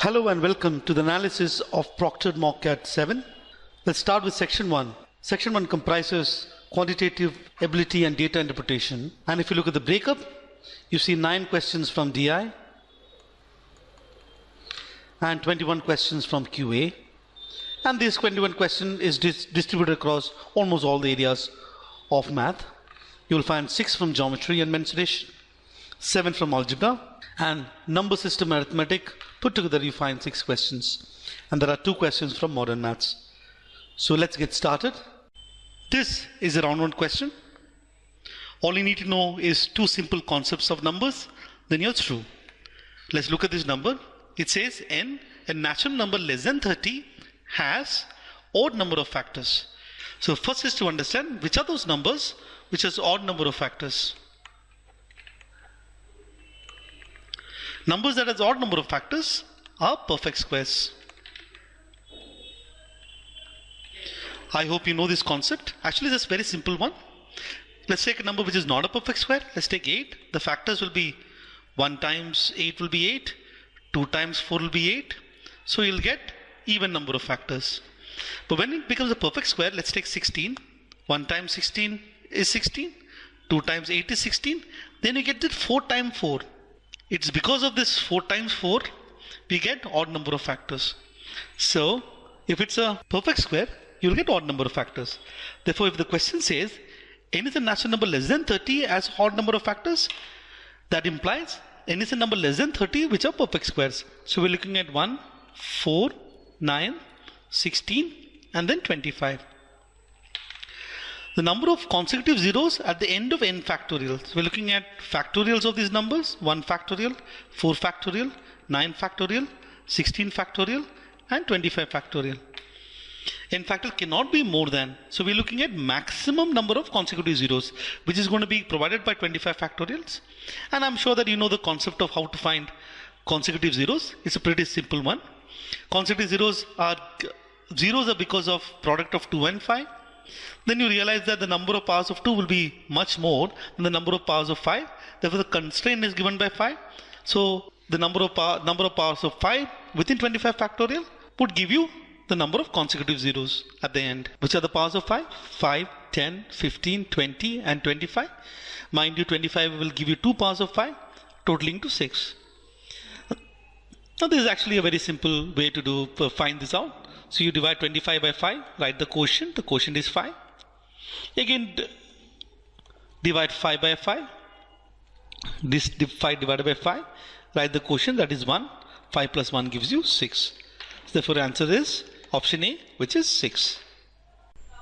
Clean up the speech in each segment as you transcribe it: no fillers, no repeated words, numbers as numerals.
Hello and welcome to the analysis of Proctored Mock CAT 7. Let's start with section 1. Section 1 comprises quantitative ability and data interpretation. And if you look at the breakup, you see 9 questions from DI and 21 questions from QA. And this 21 question is distributed across almost all the areas of math. You will find 6 from geometry and mensuration, 7 from algebra, and number system arithmetic. Put together you find 6 questions, and there are 2 questions from modern maths. So let's get started. This is a round 1 question. All you need to know is 2 simple concepts of numbers, then you're through. Let's look at this number. It says n, a natural number less than 30 has odd number of factors. So first is to understand which are those numbers which has odd number of factors. Numbers that has odd number of factors are perfect squares. I hope you know this concept. Actually, this is a very simple one. Let's take a number which is not a perfect square. Let's take 8. The factors will be 1 times 8 will be 8. 2 times 4 will be 8. So you'll get even number of factors. But when it becomes a perfect square, let's take 16. 1 times 16 is 16. 2 times 8 is 16. Then you get the 4 times 4. It's because of this 4 times 4 we get odd number of factors. So if it's a perfect square, you'll get odd number of factors. Therefore, if the question says n is a natural number less than 30 as odd number of factors, that implies n is a number less than 30 which are perfect squares. So we're looking at 1, 4, 9, 16 and then 25. The number of consecutive zeros at the end of n factorial. So we're looking at factorials of these numbers. 1 factorial, 4 factorial, 9 factorial, 16 factorial and 25 factorial. N factorial cannot be more than. So we're looking at maximum number of consecutive zeros, which is going to be provided by 25 factorials. And I'm sure that you know the concept of how to find consecutive zeros. It's a pretty simple one. Consecutive zeros are because of product of 2 and 5. Then you realize that the number of powers of 2 will be much more than the number of powers of 5. Therefore, the constraint is given by 5. So the number of powers of 5 within 25 factorial would give you the number of consecutive zeros at the end. Which are the powers of 5? 5, 10, 15, 20 and 25. Mind you, 25 will give you 2 powers of 5, totaling to 6. Now this is actually a very simple way to find this out. So you divide 25 by 5, write the quotient is 5. Again, divide 5 by 5. This 5 divided by 5, write the quotient, that is 1. 5 plus 1 gives you 6. So therefore answer is option A, which is 6.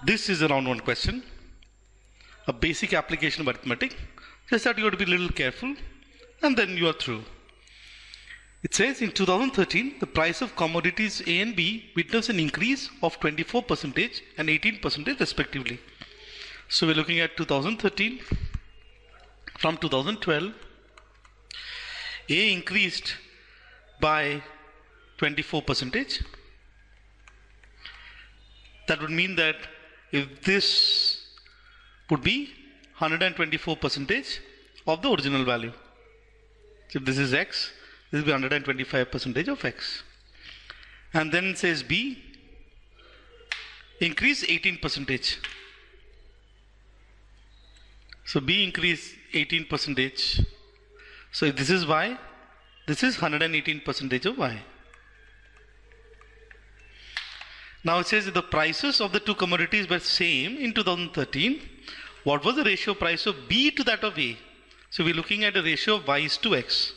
This is a round 1 question. A basic application of arithmetic. Just that you have to be a little careful and then you are through. It says in 2013, the price of commodities A and B witnessed an increase of 24% and 18% respectively. So we're looking at 2013. From 2012, A increased by 24%. That would mean that if this would be 124% of the original value. So if this is X, this will be 125% of X. And then it says B increase 18%. So B increase 18%. So if this is Y, this is 118% of Y. Now it says that the prices of the 2 commodities were same in 2013. What was the ratio of price of B to that of A? So we're looking at a ratio of Y is to X.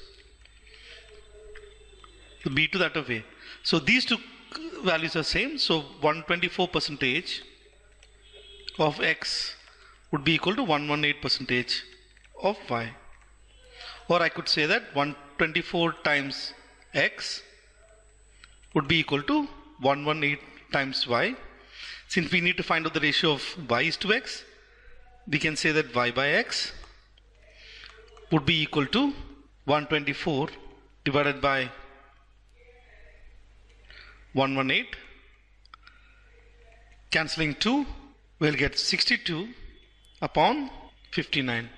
B to that of A. So these 2 values are same. So 124% of X would be equal to 118% of Y. Or I could say that 124 times X would be equal to 118 times Y. Since we need to find out the ratio of Y is to X, we can say that Y by X would be equal to 124 divided by 118, cancelling 2, we'll get 62 upon 59.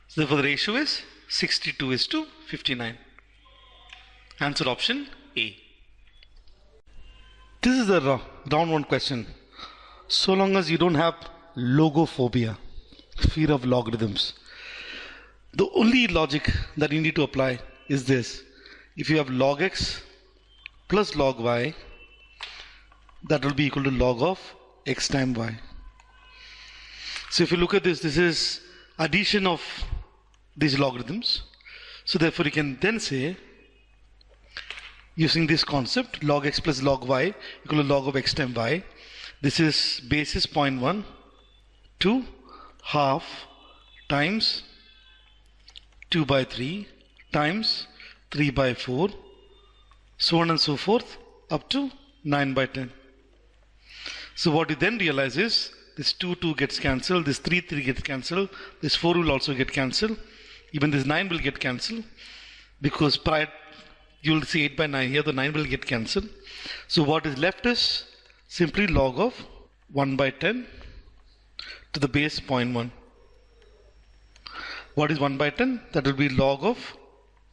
So therefore the ratio is 62:59. Answer option A. This is a round one question. So long as you don't have logophobia, fear of logarithms, the only logic that you need to apply is this. If you have log x plus log y, that will be equal to log of x times y. So if you look at this, this is addition of these logarithms. So therefore you can then say, using this concept, log x plus log y equal to log of x times y. This is basis 0.1 to half times 2 by 3 times 3 by 4, so on and so forth, up to 9 by 10. So what you then realize is, this 2 gets cancelled, this 3 gets cancelled, this 4 will also get cancelled, even this 9 will get cancelled, because prior you will see 8 by 9 here, the 9 will get cancelled. So what is left is simply log of 1 by 10 to the base 0.1. What is 1 by 10? That will be log of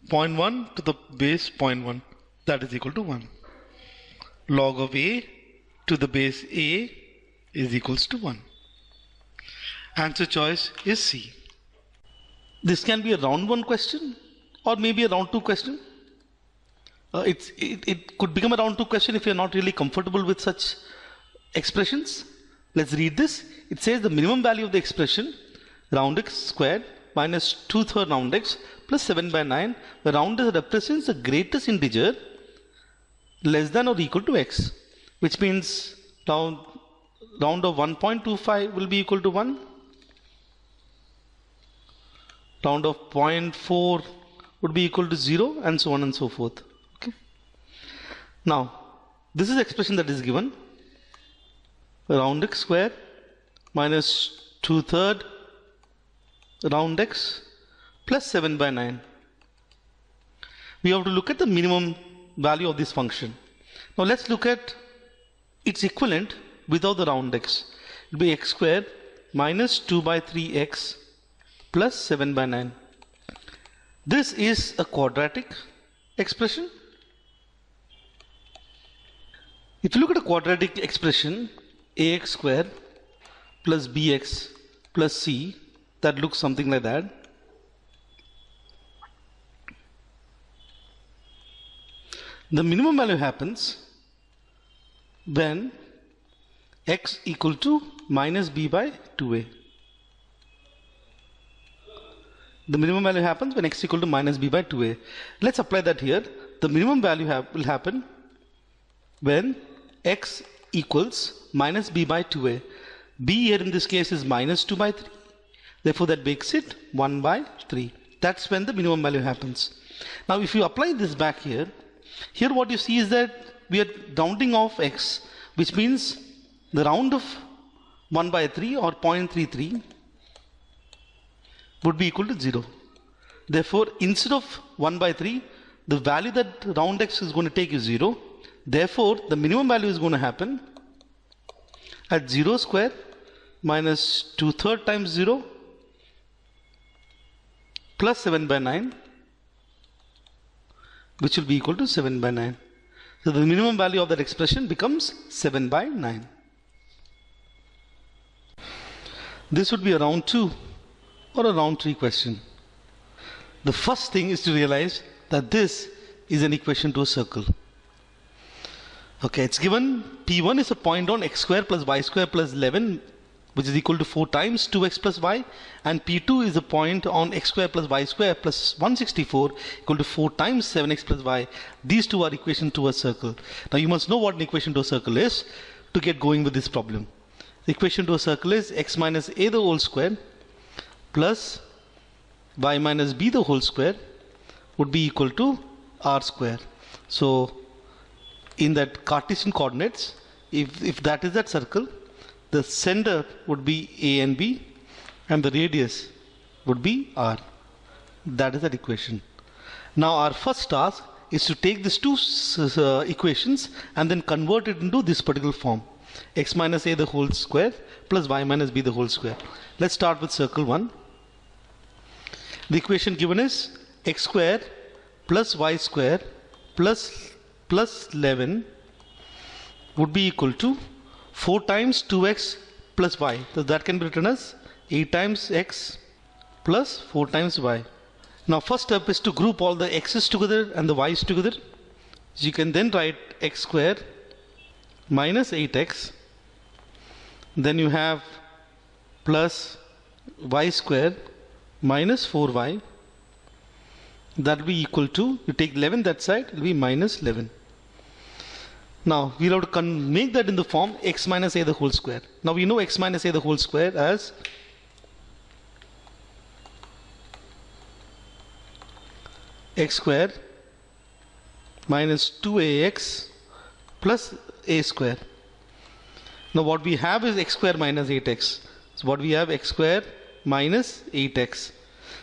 0.1 to the base 0.1. That is equal to 1. Log of a to the base a is equals to 1. Answer choice is C. This can be a round 1 question or maybe a round 2 question. It could become a round 2 question if you are not really comfortable with such expressions. Let's read this. It says the minimum value of the expression round x squared minus 2/3 round x plus 7 by 9, where round x represents the greatest integer less than or equal to x, which means round of 1.25 will be equal to 1. Round of 0.4 would be equal to 0, and so on and so forth. Okay. Now, this is the expression that is given. Round x square minus 2/3 round x plus 7 by 9. We have to look at the minimum value of this function. Now let's look at its equivalent without the round x. It will be x square minus 2 by 3x plus 7 by 9. This is a quadratic expression. If you look at a quadratic expression, ax square plus bx plus c, that looks something like that. The minimum value happens when x equal to minus b by 2a. The minimum value happens when x equal to minus b by 2a. Let's apply that here. The minimum value will happen when x equals minus b by 2a. b here in this case is minus 2 by 3. Therefore that makes it 1 by 3. That's when the minimum value happens. Now if you apply this back here, here what you see is that we are rounding off x, which means the round of 1 by 3 or 0.33 would be equal to 0. Therefore, instead of 1 by 3, the value that round x is going to take is 0. Therefore, the minimum value is going to happen at 0 square minus 2/3 times 0 plus 7 by 9, which will be equal to 7 by 9. So the minimum value of that expression becomes 7 by 9. This would be a round 2 or a round 3 question. The first thing is to realize that this is an equation to a circle. Okay, it's given P1 is a point on x square plus y square plus 11, which is equal to 4 times 2x plus y, and P2 is a point on x square plus y square plus 164 equal to 4 times 7x plus y. These two are equations to a circle. Now you must know what an equation to a circle is to get going with this problem. The equation to a circle is x minus a the whole square plus y minus b the whole square would be equal to r square. So in that Cartesian coordinates, if that is that circle, the center would be a and b and the radius would be r. That is that equation. Now our first task is to take these two equations and then convert it into this particular form. X minus a the whole square plus y minus b the whole square. Let's start with circle 1. The equation given is x square plus y square plus 11 would be equal to 4 times 2x plus y. So that can be written as 8 times x plus 4 times y. Now first step is to group all the x's together and the y's together. So you can then write x square minus 8x. Then you have plus y square minus 4y. That will be equal to, you take 11 that side, it will be minus 11. Now we will have to make that in the form x minus a the whole square. Now we know x minus a the whole square as x square minus 2ax plus a square. Now what we have is x square minus 8x. So what we have, x square minus 8x.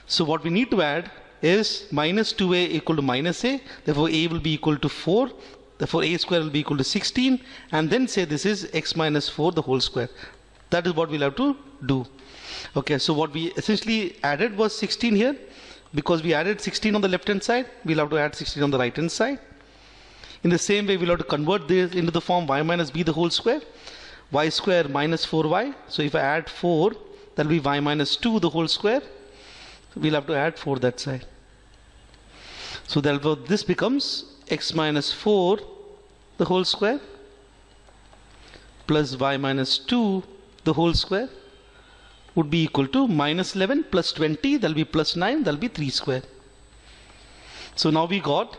So what we need to add is minus 2a equal to minus a. Therefore a will be equal to 4. Therefore a square will be equal to 16. And then say this is x minus 4 the whole square. That is what we'll have to do. Okay, so what we essentially added was 16 here. Because we added 16 on the left hand side, we'll have to add 16 on the right hand side. In the same way, we'll have to convert this into the form y minus b the whole square. Y square minus 4y. So if I add 4, that will be y minus 2 the whole square. We'll have to add 4 that side. So therefore this becomes x minus 4 the whole square plus y minus 2 the whole square would be equal to minus 11 plus 20, that will be plus 9, that will be 3 square. So now we got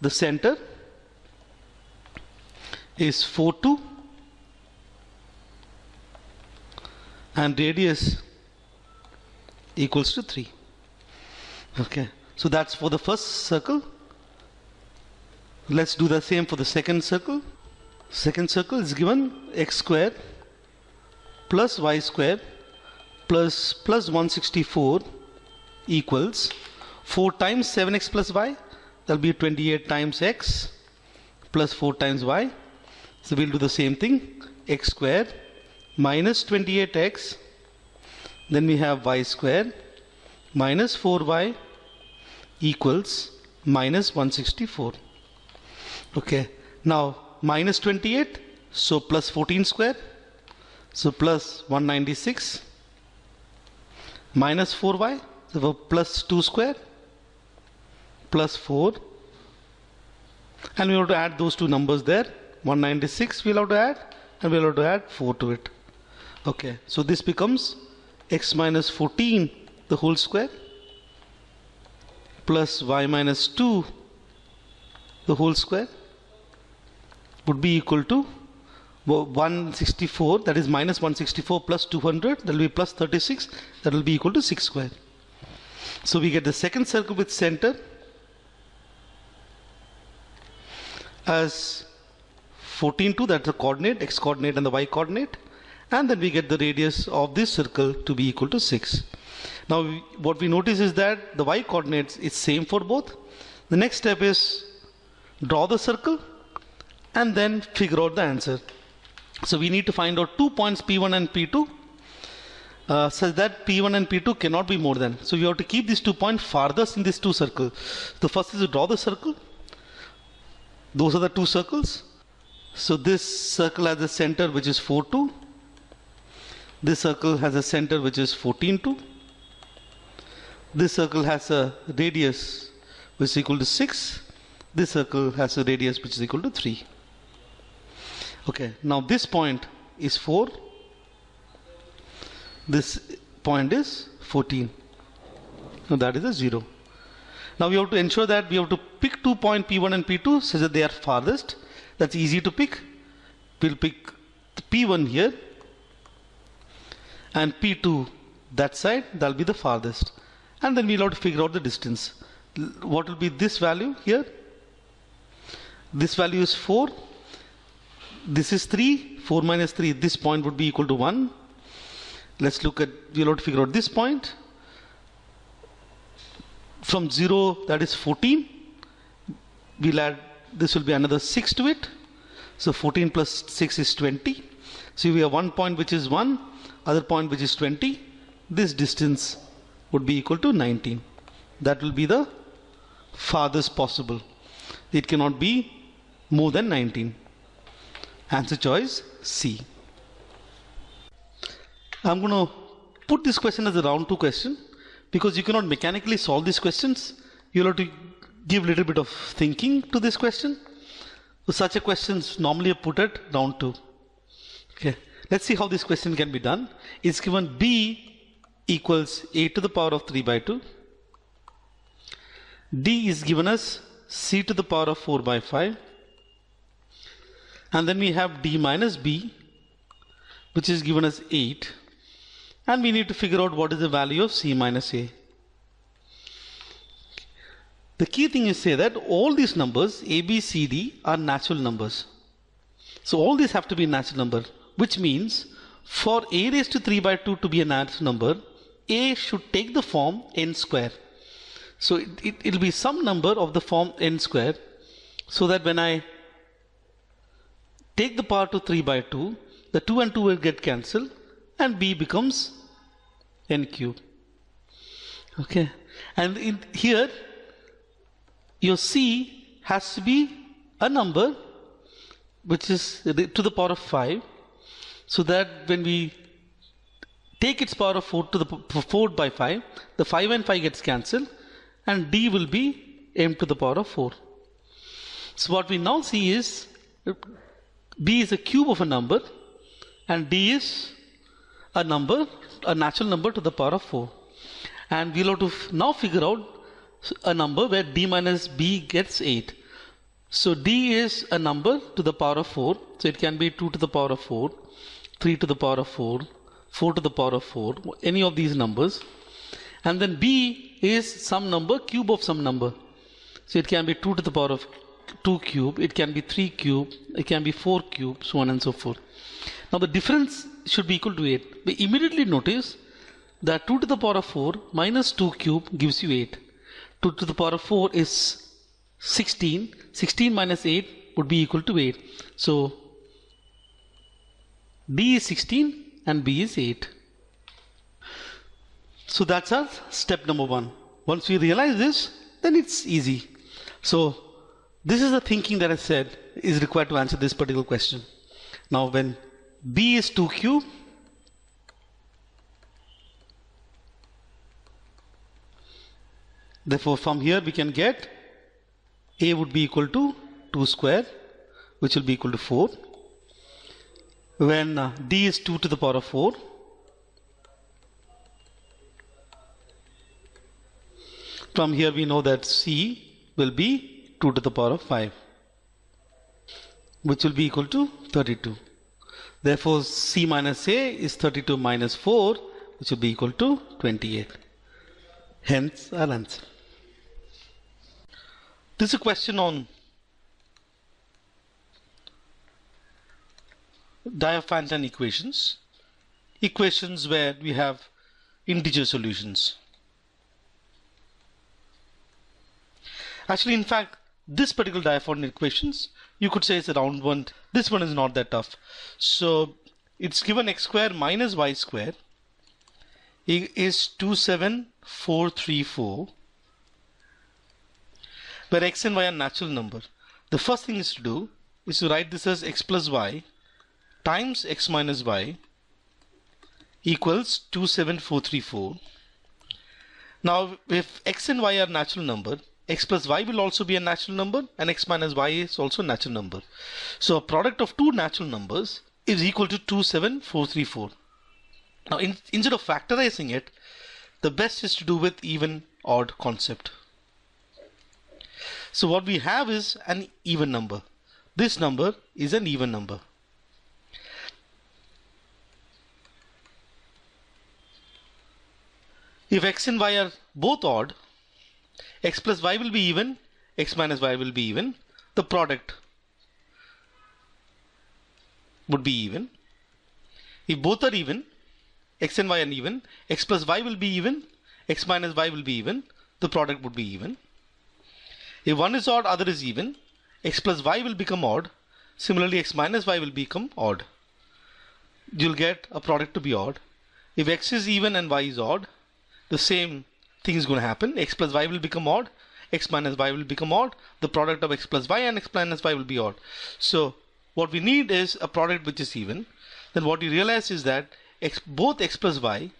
the center is 4, 2 and radius equals to 3. Okay, so that's for the first circle. Let's do the same for the second circle. Second circle is given x square plus y square plus 164 equals 4 times 7x plus y. That will be 28 times x plus 4 times y. So we'll do the same thing. X square minus 28x. Then we have y square minus 4y equals minus 164. Okay. Now minus 28. So plus 14 square. So plus 196. Minus 4y, so plus 2 square, plus 4, and we have to add those two numbers there. 196 we'll have to add, and we'll have to add 4 to it. Okay, so this becomes x minus 14 the whole square plus y minus 2 the whole square would be equal to 164, that is minus 164 plus 200, that will be plus 36, that will be equal to 6 square. So we get the second circle with center as 14, 2, that's the coordinate, x coordinate and the y coordinate, and then we get the radius of this circle to be equal to 6. Now what we notice is that the y coordinates is same for both. The next step is draw the circle and then figure out the answer. So we need to find out 2 points P1 and P2 such that P1 and P2 cannot be more than. So we have to keep these 2 points farthest in these two circles. The first is to draw the circle. Those are the two circles. So this circle has a center which is 4, 2. This circle has a center which is 14, 2. This circle has a radius which is equal to 6. This circle has a radius which is equal to 3. Okay, now this point is 4. This point is 14. Now that is a 0. Now we have to ensure that we have to pick 2 points P1 and P2 such that they are farthest. That's easy to pick. We'll pick P1 here and P2 that side. That'll be the farthest. And then we'll have to figure out the distance. What will be this value here? This value is 4. This is 3. 4 minus 3. This point would be equal to 1. Let's look at, we'll have to figure out this point. From 0, that is 14. We'll add, this will be another 6 to it. So 14 plus 6 is 20. So we have one point which is 1, other point which is 20. This distance would be equal to 19. That will be the farthest possible. It cannot be more than 19. Answer choice C. I'm going to put this question as a round 2 question because you cannot mechanically solve these questions. You'll have to give a little bit of thinking to this question. So such a questions normally are put at round 2. Okay. Let's see how this question can be done. It's given B equals a to the power of 3 by 2. D is given as c to the power of 4 by 5. And then we have D minus B, which is given as 8. And we need to figure out what is the value of C minus A. The key thing is say that all these numbers, A, B, C, D, are natural numbers. So all these have to be natural number, which means for A raised to 3 by 2 to be a natural number, A should take the form n square. So it will be some number of the form n square, so that when I take the power to 3 by 2, the 2 and 2 will get cancelled and B becomes n cube. Okay, and here your C has to be a number which is to the power of 5, so that when we take its power of 4 to the 4 by 5, the 5 and 5 gets cancelled and D will be m to the power of 4. So what we now see is B is a cube of a number and D is a number, a natural number to the power of 4. And we'll have to now figure out a number where D minus B gets 8. So D is a number to the power of 4. So it can be 2 to the power of 4, 3 to the power of 4, 4 to the power of 4, any of these numbers. And then B is some number, cube of some number. So it can be 2 to the power of 2 cube, it can be 3 cube, it can be 4 cube, so on and so forth. Now the difference should be equal to 8. We immediately notice that 2 to the power of 4 minus 2 cube gives you 8. 2 to the power of 4 is 16. 16 minus 8 would be equal to 8. So D is 16 and B is 8. So that's our step number 1. Once we realize this, then it's easy. So this is the thinking that I said is required to answer this particular question. Now when B is 2 cube, therefore from here we can get A would be equal to 2 square, which will be equal to 4. When D is 2 to the power of 4, from here we know that C will be 2 to the power of 5, which will be equal to 32. Therefore C minus A is 32 minus 4, which will be equal to 28. Hence our answer. This is a question on Diophantine equations. Equations where we have integer solutions. Actually, in fact, this particular Diophantine equations, you could say it's a round one. This one is not that tough. So it's given x square minus y square is 27434, where x and y are natural number. The first thing is to do is to write this as x plus y times x minus y equals 27434. Now if x and y are natural number, x plus y will also be a natural number and x minus y is also a natural number. So a product of two natural numbers is equal to 27434. Now instead of factorizing it, the best is to do with even odd concept. So what we have is an even number. This number is an even number. If x and y are both odd, x plus y will be even, x minus y will be even. The product would be even. If both are even, x and y are even, x plus y will be even, x minus y will be even. The product would be even. If one is odd, other is even, x plus y will become odd. Similarly, x minus y will become odd. You'll get a product to be odd. If x is even and y is odd, the same thing is going to happen. X plus y will become odd, x minus y will become odd. The product of x plus y and x minus y will be odd. So what we need is a product which is even. Then what you realize is that both x plus y,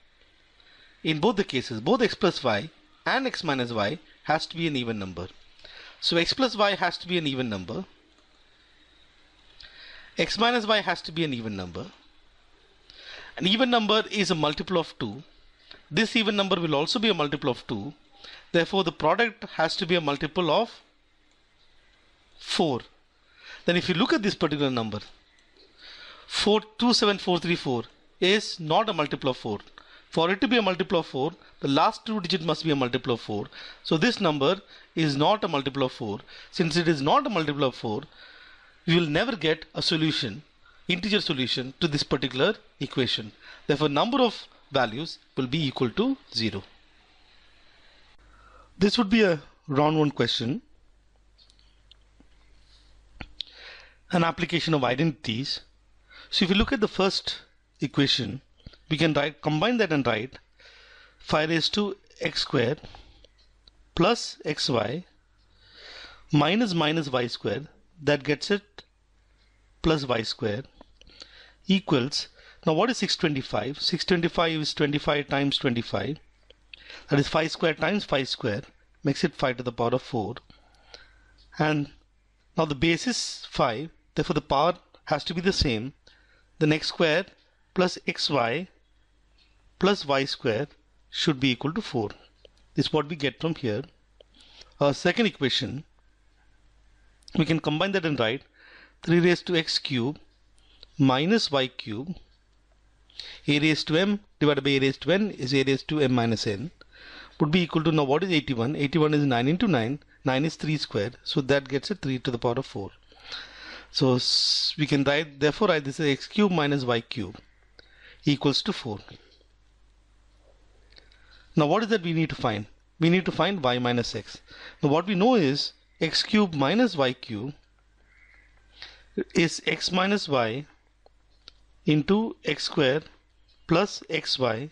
in both the cases, both x plus y and x minus y has to be an even number. So x plus y has to be an even number. X minus y has to be an even number. An even number is a multiple of 2. This even number will also be a multiple of 2. Therefore, the product has to be a multiple of 4. Then if you look at this particular number, 27434 is not a multiple of 4. For it to be a multiple of 4, the last 2 digits must be a multiple of 4. So this number is not a multiple of 4. Since it is not a multiple of 4, we will never get a solution, integer solution to this particular equation. Therefore, number of values will be equal to 0. This would be a round 1 question. An application of identities. So if you look at the first equation, we can combine that and write 5 raised to x squared plus xy minus y squared, that gets it plus y squared, equals, now what is 625? 625 is 25 times 25, that is 5 squared times 5 squared, makes it 5 to the power of 4. And now the base is 5, therefore the power has to be the same. Then x squared plus xy plus y squared should be equal to 4. This is what we get from here. Our second equation, we can combine that and write 3 raised to x cube minus y cube, a raised to m divided by a raised to n is a raised to m minus n, would be equal to, now what is 81? 81 is 9 into 9, 9 is 3 squared, so that gets it 3 to the power of 4. So we can therefore write this as x cube minus y cube equals to 4. Now what is that we need to find? We need to find y minus x. Now what we know is x cube minus y cube is x minus y into x squared plus xy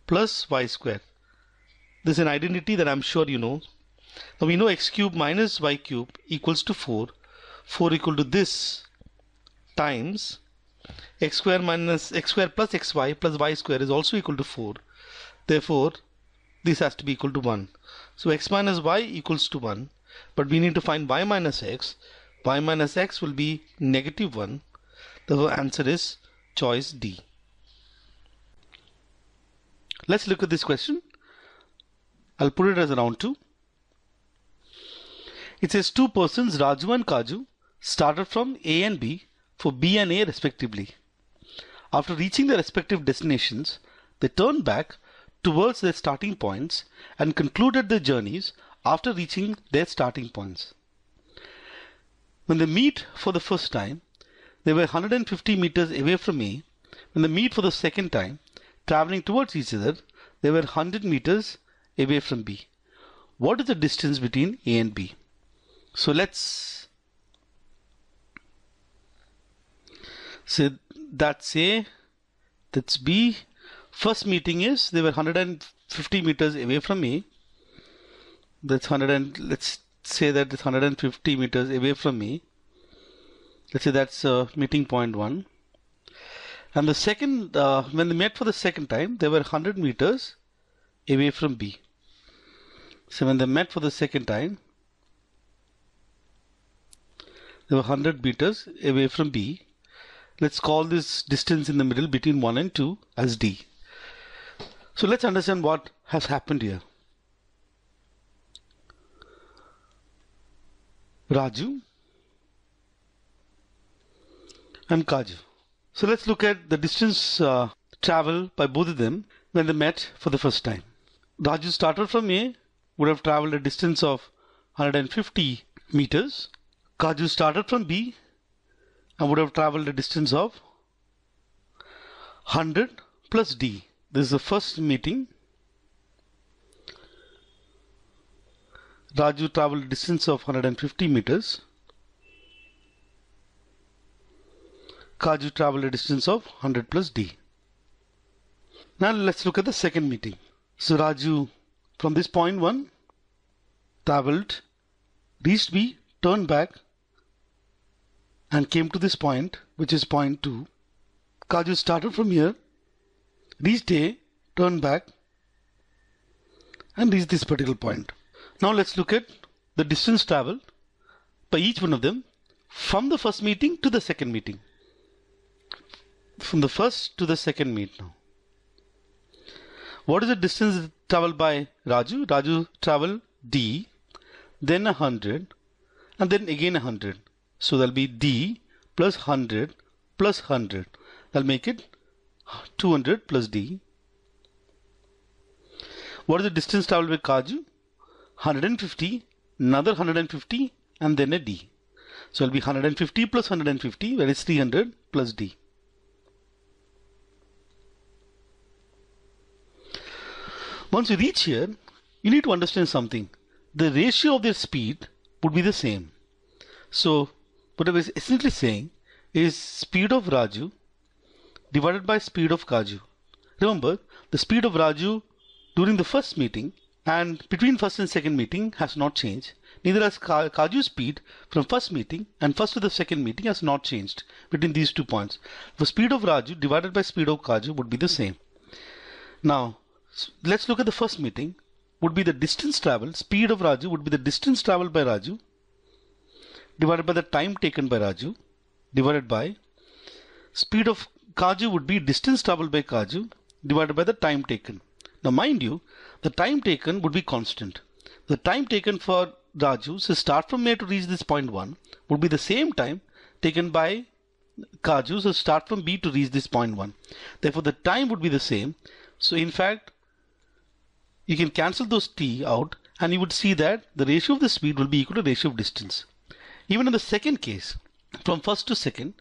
plus y squared. This is an identity that I'm sure you know. Now we know x cube minus y cube equals to 4. 4 equal to this times x square plus xy plus y square is also equal to 4. Therefore, this has to be equal to 1. So x minus y equals to 1. But we need to find y minus x. Y minus x will be negative 1. The answer is choice D. Let's look at this question. I'll put it as a round 2. It says two persons, Raju and Kaju, started from A and B for B and A respectively. After reaching their respective destinations, they turned back towards their starting points and concluded their journeys after reaching their starting points. When they meet for the first time, they were 150 meters away from A. When they meet for the second time, traveling towards each other, they were 100 meters away from B. What is the distance between A and B? So let's say that's A, that's B. First meeting is they were 150 meters away from A. That's let's say that it's 150 meters away from A. Let's say that's meeting point 1. And the second, when they met for the second time, they were 100 meters away from B. So when they met for the second time, they were 100 meters away from B. Let's call this distance in the middle between 1 and 2 as D. So let's understand what has happened here. Raju and Kaju. So let's look at the distance traveled by both of them when they met for the first time. Raju started from A, would have traveled a distance of 150 meters. Kaju started from B and would have traveled a distance of 100 plus D. This is the first meeting. Raju traveled a distance of 150 meters. Kaju traveled a distance of 100 plus D. Now let's look at the second meeting. So Raju from this point 1 traveled, reached B, turned back and came to this point, which is point 2. Kaju started from here, reached A, turned back, and reached this particular point. Now let's look at the distance traveled by each one of them from the first meeting to the second meeting. From the first to the second meet now. What is the distance traveled by Raju? Raju traveled D, then 100, and then again 100. So that'll be D plus 100 plus 100. That'll make it 200 plus D. What is the distance traveled by Kaju? 150, another 150, and then a D. So it'll be 150 plus 150, that is 300 plus D. Once you reach here, you need to understand something. The ratio of their speed would be the same. So what I was essentially saying is speed of Raju divided by speed of Kaju. Remember, the speed of Raju during the first meeting and between first and second meeting has not changed. Neither has Kaju's speed from first meeting and first to the second meeting has not changed between these 2 points. The speed of Raju divided by speed of Kaju would be the same. Now, let's look at the first meeting. Would be the distance traveled. Speed of Raju would be the distance traveled by Raju divided by the time taken by Raju divided by speed of Kaju would be distance traveled by Kaju divided by the time taken. Now mind you, the time taken would be constant. The time taken for Raju, so start from A to reach this point 1, would be the same time taken by Kaju, so start from B to reach this point 1. Therefore the time would be the same. So in fact, you can cancel those t out and you would see that the ratio of the speed will be equal to ratio of distance. Even in the second case, from first to second,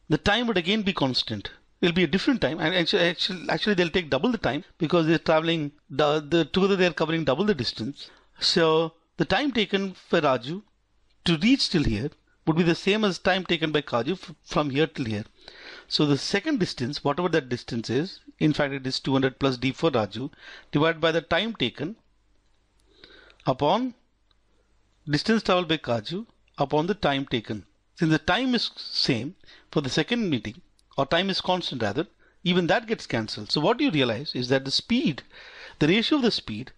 the time would again be constant. It will be a different time, and actually they'll take double the time because they're traveling, together they're covering double the distance. So the time taken for Raju to reach till here would be the same as time taken by Kaju from here till here. So the second distance, whatever that distance is, in fact it is 200 plus D for Raju, divided by the time taken upon distance traveled by Kaju upon the time taken. Since the time is same for the second meeting, or time is constant rather, even that gets cancelled. So what you realize is that the speed, the ratio of the speed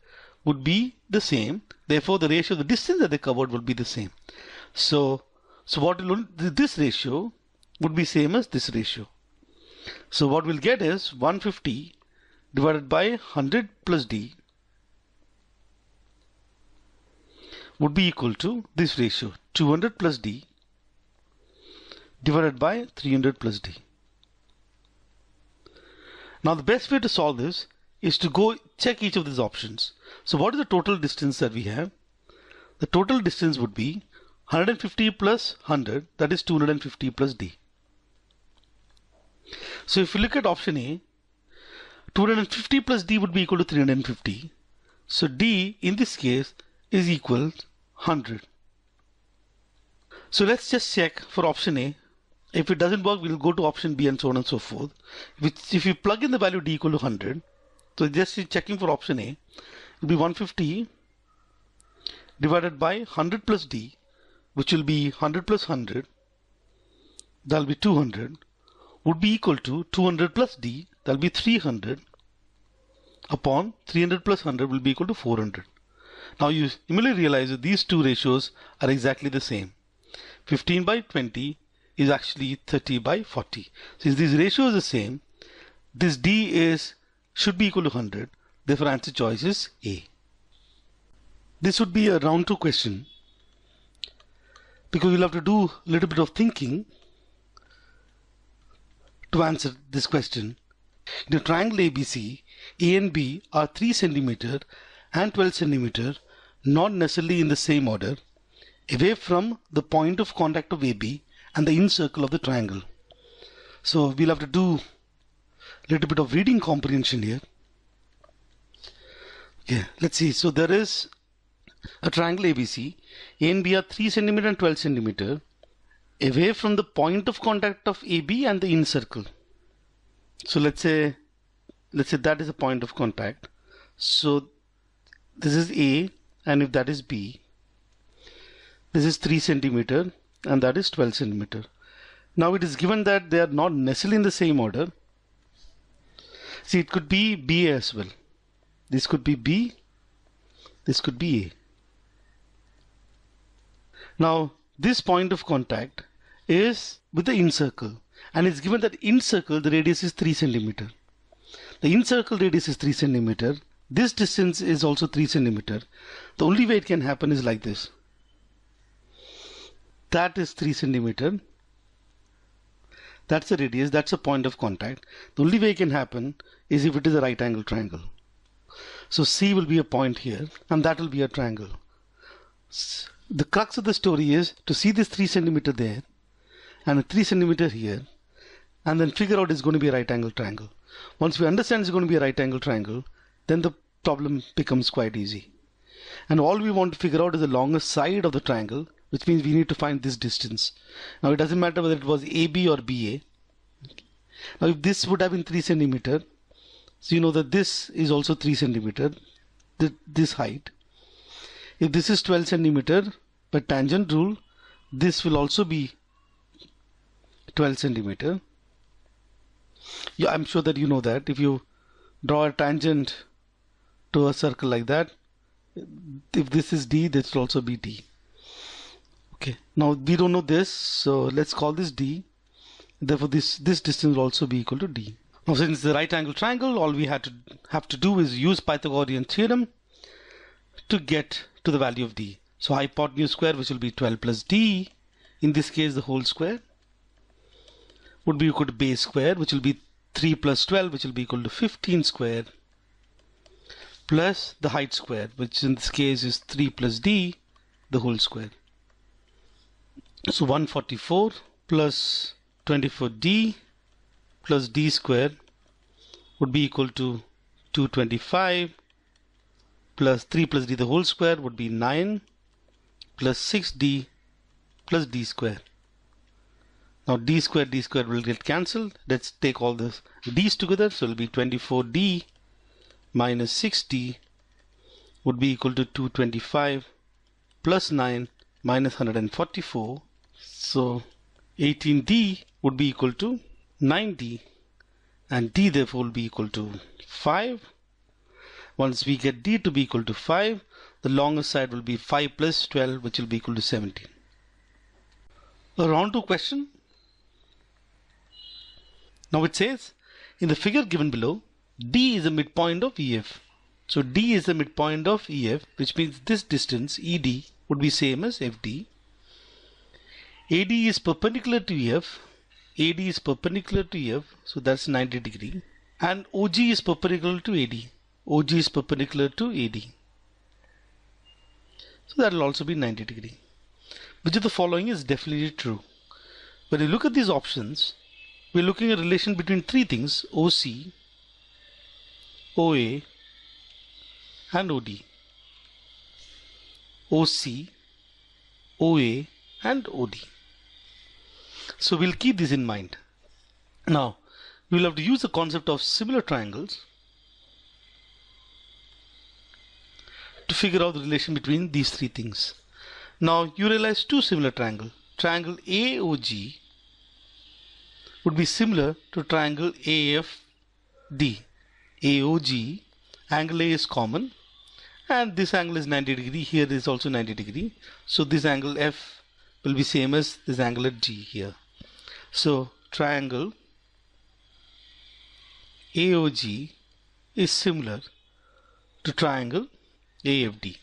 would be the same. Therefore the ratio of the distance that they covered will be the same. So this ratio would be same as this ratio. So what we'll get is 150 divided by 100 plus D would be equal to this ratio, 200 plus D divided by 300 plus D. Now the best way to solve this is to go check each of these options. So what is the total distance that we have? The total distance would be 150 plus 100, that is 250 plus D. So if you look at option A, 250 plus D would be equal to 350. So D in this case is equal 100. So let's just check for option A. If it doesn't work, we'll go to option B and so on and so forth. If you plug in the value D equal to 100, so just checking for option A, it will be 150 divided by 100 plus D, which will be 100 plus 100, that will be 200, would be equal to 200 plus D, that will be 300, upon 300 plus 100 will be equal to 400. Now you immediately realize that these two ratios are exactly the same. 15 by 20 is actually 30 by 40. Since these ratios are the same, this D should be equal to 100. Therefore answer choice is A. This would be a round 2 question because we'll have to do a little bit of thinking to answer this question. In a triangle ABC, A and B are 3 cm and 12 cm, not necessarily in the same order, away from the point of contact of AB and the incircle of the triangle. So we'll have to do a little bit of reading comprehension here. Okay, let's see. So there is a triangle ABC. A and B are 3 cm and 12 cm away from the point of contact of AB and the incircle. So let's say that is a point of contact. So this is A, and if that is B, this is 3 cm and that is 12 cm. Now it is given that they are not necessarily in the same order. See, it could be B as well. This could be B, this could be A. Now, this point of contact is with the incircle, and it's given that in circle the radius is 3 centimeter. The incircle radius is 3 centimeter. This distance is also 3 centimeter. The only way it can happen is like this. That is 3 centimeter. That's the radius, that's a point of contact. The only way it can happen is if it is a right angle triangle. So C will be a point here, and that will be a triangle. The crux of the story is to see this 3 centimeter there and a 3 centimeter here, and then figure out it's going to be a right angle triangle. Once we understand it's going to be a right angle triangle, then the problem becomes quite easy. And all we want to figure out is the longest side of the triangle, which means we need to find this distance. Now it doesn't matter whether it was AB or BA. Now if this would have been 3 centimeter, so you know that this is also 3 centimeter, this height. If this is 12 centimeter, by tangent rule, this will also be 12 centimeter. Yeah, I'm sure that you know that. If you draw a tangent to a circle like that, if this is D, this will also be D. Okay, now we don't know this, so let's call this D. Therefore, this distance will also be equal to D. Now, since it's the right angle triangle, all we have to do is use Pythagorean theorem to get to the value of D. So hypotenuse square, which will be 12 plus D, in this case the whole square, would be equal to base square, which will be 3 plus 12, which will be equal to 15 square, plus the height square, which in this case is 3 plus D, the whole square. So 144 plus 24D plus D square would be equal to 225 plus 3 plus D the whole square would be 9 plus 6D plus D square. Now D square will get cancelled. Let's take all the D's together. So it will be 24D minus 6D would be equal to 225 plus 9 minus 144. So 18D would be equal to 9D, and D therefore will be equal to 5. Once we get D to be equal to 5, the longest side will be 5 plus 12, which will be equal to 17. A round 2 question. Now it says, in the figure given below, D is the midpoint of EF. So D is the midpoint of EF, which means this distance ED would be same as FD. AD is perpendicular to EF. AD is perpendicular to EF, so that's 90 degree. And OG is perpendicular to AD. OG is perpendicular to AD. So that will also be 90 degree. Which of the following is definitely true? When you look at these options, we're looking at a relation between three things: OC, OA, and OD. OC, OA, and OD. So we'll keep this in mind. Now, we'll have to use the concept of similar triangles to figure out the relation between these three things. Now, you realize two similar triangles. Triangle AOG would be similar to triangle AFD. AOG, angle A is common, and this angle is 90 degree. Here is also 90 degree. So this angle F will be same as this angle at G here. So triangle AOG is similar to triangle AFD.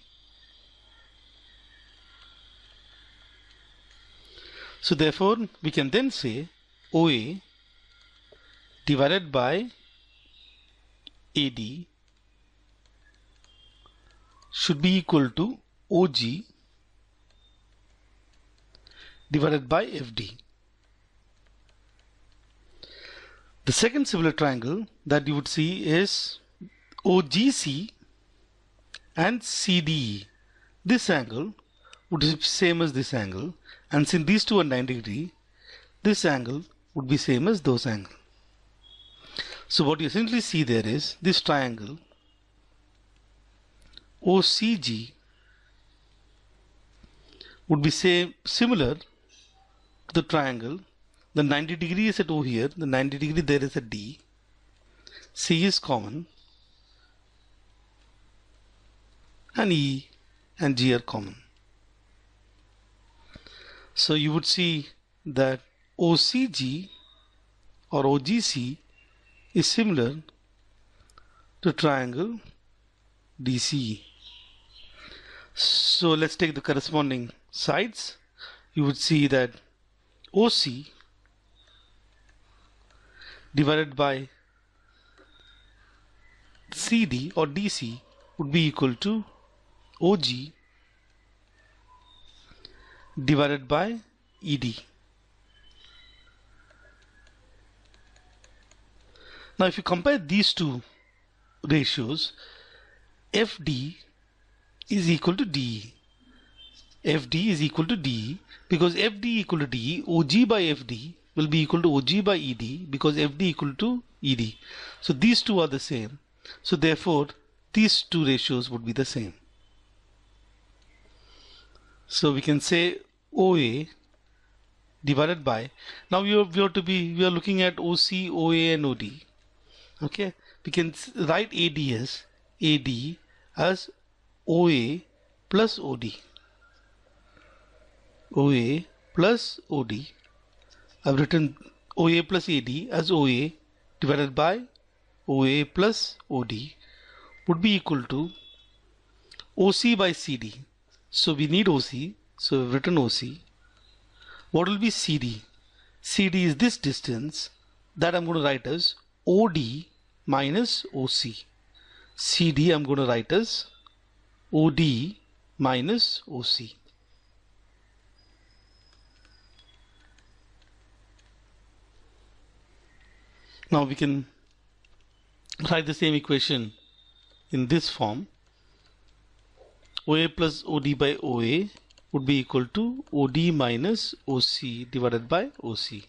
So therefore we can then say OA divided by AD should be equal to OG divided by FD. The second similar triangle that you would see is OGC and CDE. This angle would be same as this angle, and since these two are 90 degree, this angle would be same as those angles. So what you essentially see there is this triangle OCG would be similar to the triangle The 90 degree is at O here. The 90 degree there is a D. C is common. And E and G are common. So you would see that OCG or OGC is similar to triangle DCE. So let's take the corresponding sides. You would see that OC divided by CD or DC would be equal to OG divided by ED. Now if you compare these two ratios, FD is equal to DE. FD is equal to DE because FD equal to DE, OG by FD will be equal to OG by ED because FD equal to ED. So these two are the same. So therefore these two ratios would be the same. So we can say OA divided by, now we are looking at OC, OA and OD. Okay, we can write AD as OA plus OD. OA plus OD. I've written OA plus AD as OA divided by OA plus OD would be equal to OC by CD. So we need OC. So we've written OC. What will be CD? CD is this distance that I'm going to write as OD minus OC. CD I'm going to write as OD minus OC. Now we can write the same equation in this form. OA plus OD by OA would be equal to OD minus OC divided by OC.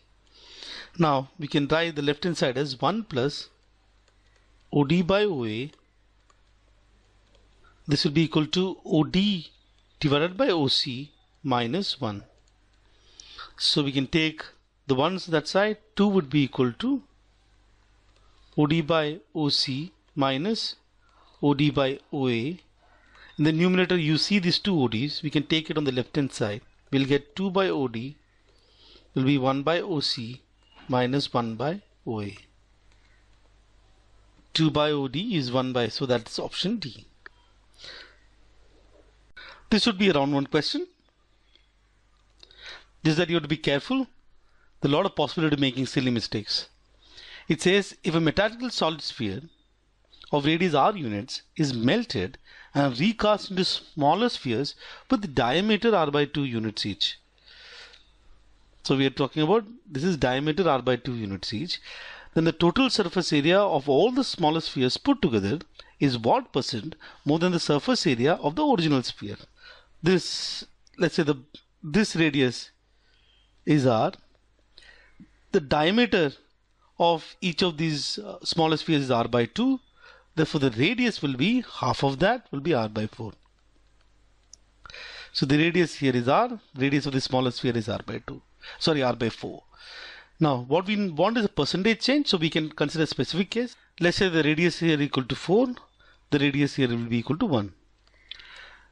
Now we can write the left hand side as 1 plus OD by OA. This will be equal to OD divided by OC minus 1. So we can take the ones that side. 2 would be equal to OD by OC minus OD by OA. In the numerator you see these two ODs. We can take it on the left hand side. We'll get 2 by OD will be 1 by OC minus 1 by OA. 2 by OD is 1 by, so that's option D. This would be a round 1 question. Just that you have to be careful. There's a lot of possibility of making silly mistakes. It says if a metallical solid sphere of radius r units is melted and recast into smaller spheres with diameter r by 2 units each. So we are talking about this is diameter r by 2 units each. Then the total surface area of all the smaller spheres put together is what percent more than the surface area of the original sphere. This, let's say this radius is r. The diameter of each of these smaller spheres is r by 2. Therefore the radius will be half of that will be r by 4. So the radius here is r, radius of the smaller sphere is r by 2. Sorry, r by 4. Now what we want is a percentage change, so we can consider a specific case. Let's say the radius here equal to 4, the radius here will be equal to 1.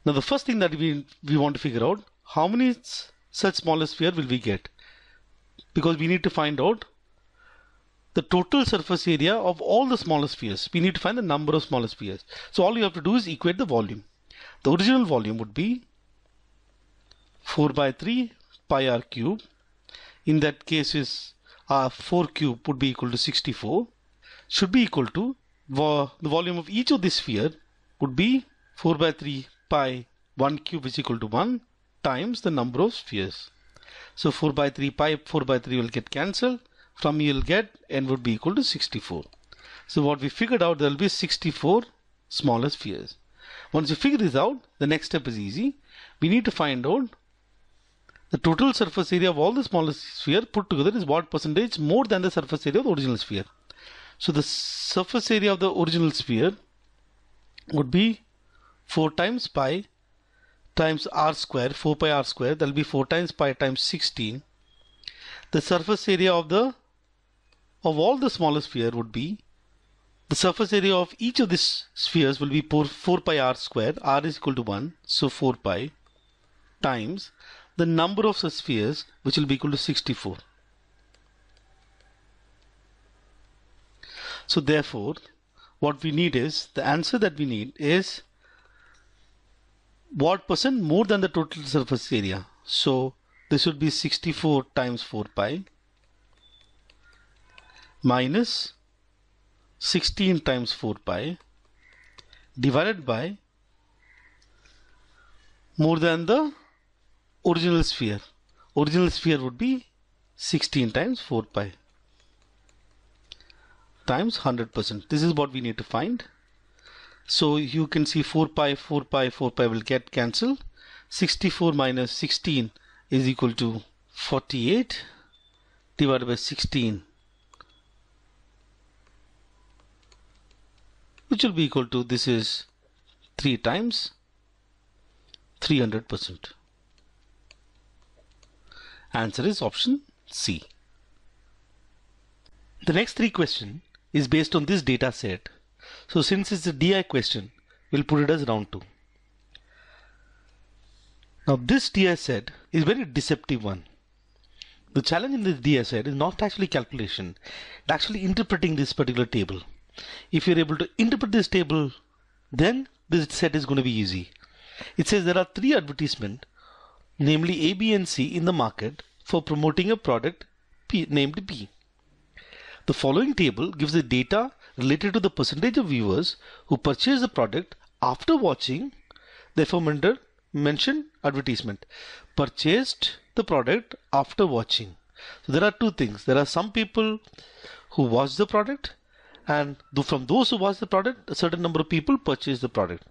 Now the first thing that we want to figure out, how many such smaller sphere will we get? Because we need to find out the total surface area of all the smaller spheres. We need to find the number of smaller spheres. So all you have to do is equate the volume. The original volume would be 4 by 3 pi r cube. In that case is 4 cube would be equal to 64. Should be equal to the volume of each of this sphere would be 4 by 3 pi 1 cube is equal to 1 times the number of spheres. So 4 by 3 pi 4 by 3 will get cancelled. From you will get n would be equal to 64. So what we figured out, there will be 64 smaller spheres. Once you figure this out, the next step is easy. We need to find out the total surface area of all the smaller sphere put together is what percentage more than the surface area of the original sphere. So the surface area of the original sphere would be 4 times pi times r square, 4 pi r square. That will be 4 times pi times 16. the surface area of all the smaller sphere would be, the surface area of each of these spheres will be 4 pi r square. R is equal to 1, so 4 pi times the number of such spheres, which will be equal to 64. So therefore, what we need is, the answer that we need is what percent more than the total surface area. So this would be 64 times 4 pi minus 16 times 4 pi divided by more than the original sphere. Original sphere would be 16 times 4 pi times 100%. This is what we need to find. So you can see 4 pi will get cancelled. 64 minus 16 is equal to 48 divided by 16, which will be equal to, this is 3 times 300%. Answer is option C. The next 3 question is based on this data set. So since it's a DI question, we'll put it as round 2. Now this DI set is very deceptive one. The challenge in this DI set is not actually calculation, it's actually interpreting this particular table. If you're able to interpret this table, then this set is going to be easy. It says there are 3 advertisements, namely A, B and C, in the market for promoting a product named P. The following table gives the data related to the percentage of viewers who purchase the product after watching the aforementioned advertisement. Purchased the product after watching. So there are 2 things. There are some people who watch the product, and from those who watch the product, a certain number of people purchase the product.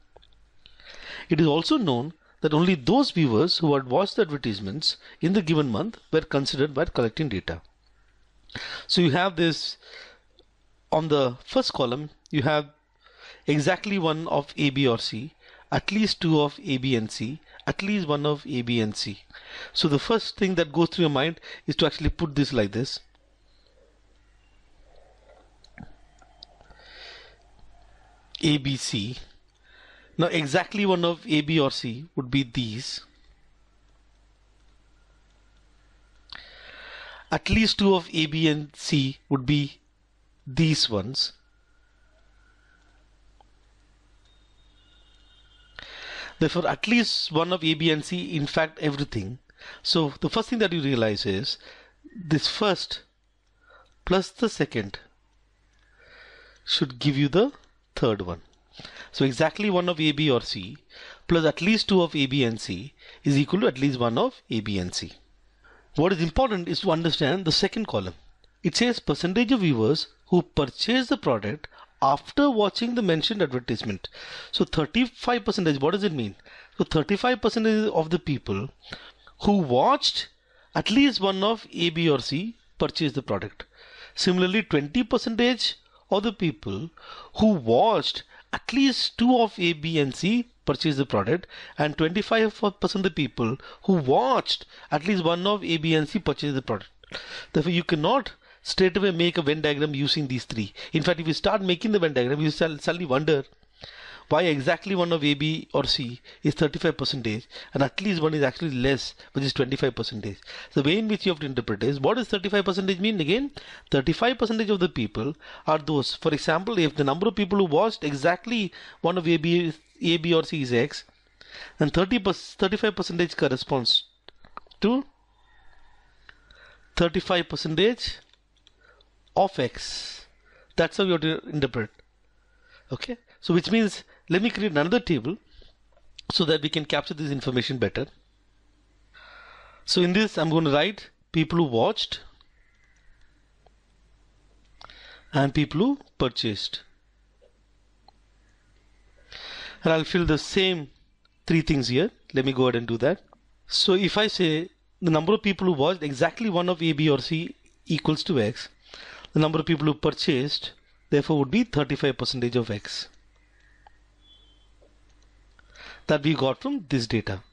It is also known that only those viewers who had watched the advertisements in the given month were considered while collecting data. So you have this, on the first column, you have exactly 1 of A, B or C, at least 2 of A, B and C, at least 1 of A, B and C. So the first thing that goes through your mind is to actually put this like this. A, B, C. Now exactly 1 of A, B or C would be these. At least 2 of A, B and C would be these ones. Therefore, at least 1 of A, B and C, in fact everything. So the first thing that you realize is this first plus the second should give you the third one. So exactly 1 of A, B or C plus at least 2 of A, B and C is equal to at least 1 of A, B and C. What is important is to understand the second column. It says percentage of viewers who purchase the product after watching the mentioned advertisement. So 35%, what does it mean? So 35% of the people who watched at least 1 of A, B or C purchased the product. Similarly, 20% of the people who watched at least 2 of A, B and C purchase the product, and 25% of the people who watched at least 1 of A, B and C purchase the product. Therefore, you cannot straight away make a Venn diagram using these 3. In fact, if you start making the Venn diagram, you suddenly wonder why exactly 1 of A, B or C is 35% and at least 1 is actually less, which is 25%. The way in which you have to interpret is, what does 35% mean again? 35% of the people are those. For example, if the number of people who watched exactly 1 of A, B or C is X, then 35% corresponds to 35% of X. That's how you have to interpret. Okay, so which means, let me create another table so that we can capture this information better. So in this, I'm going to write people who watched and people who purchased. And I'll fill the same 3 things here. Let me go ahead and do that. So if I say the number of people who watched exactly 1 of A, B or C equals to X, the number of people who purchased therefore would be 35% of X. That we got from this data.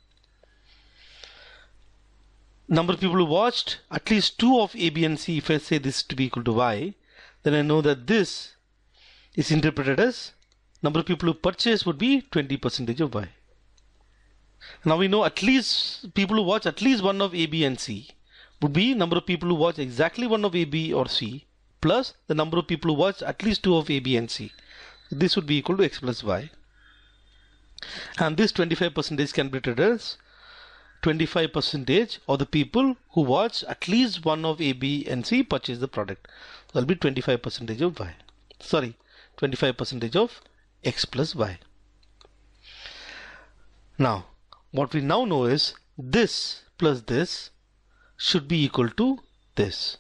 number of people who watched at least 2 of A, B and C, if I say this to be equal to Y, then I know that this is interpreted as number of people who purchased would be 20% of Y. Now we know at least people who watch at least one of A, B and C would be number of people who watch exactly one of A, B or C plus the number of people who watch at least 2 of A, B and C. This would be equal to X plus Y. And this 25% can be treated as 25% of the people who watch at least one of A, B and C purchase the product. That will be 25% of Y. Sorry, 25% of X plus Y. Now, what we now know is this plus this should be equal to this.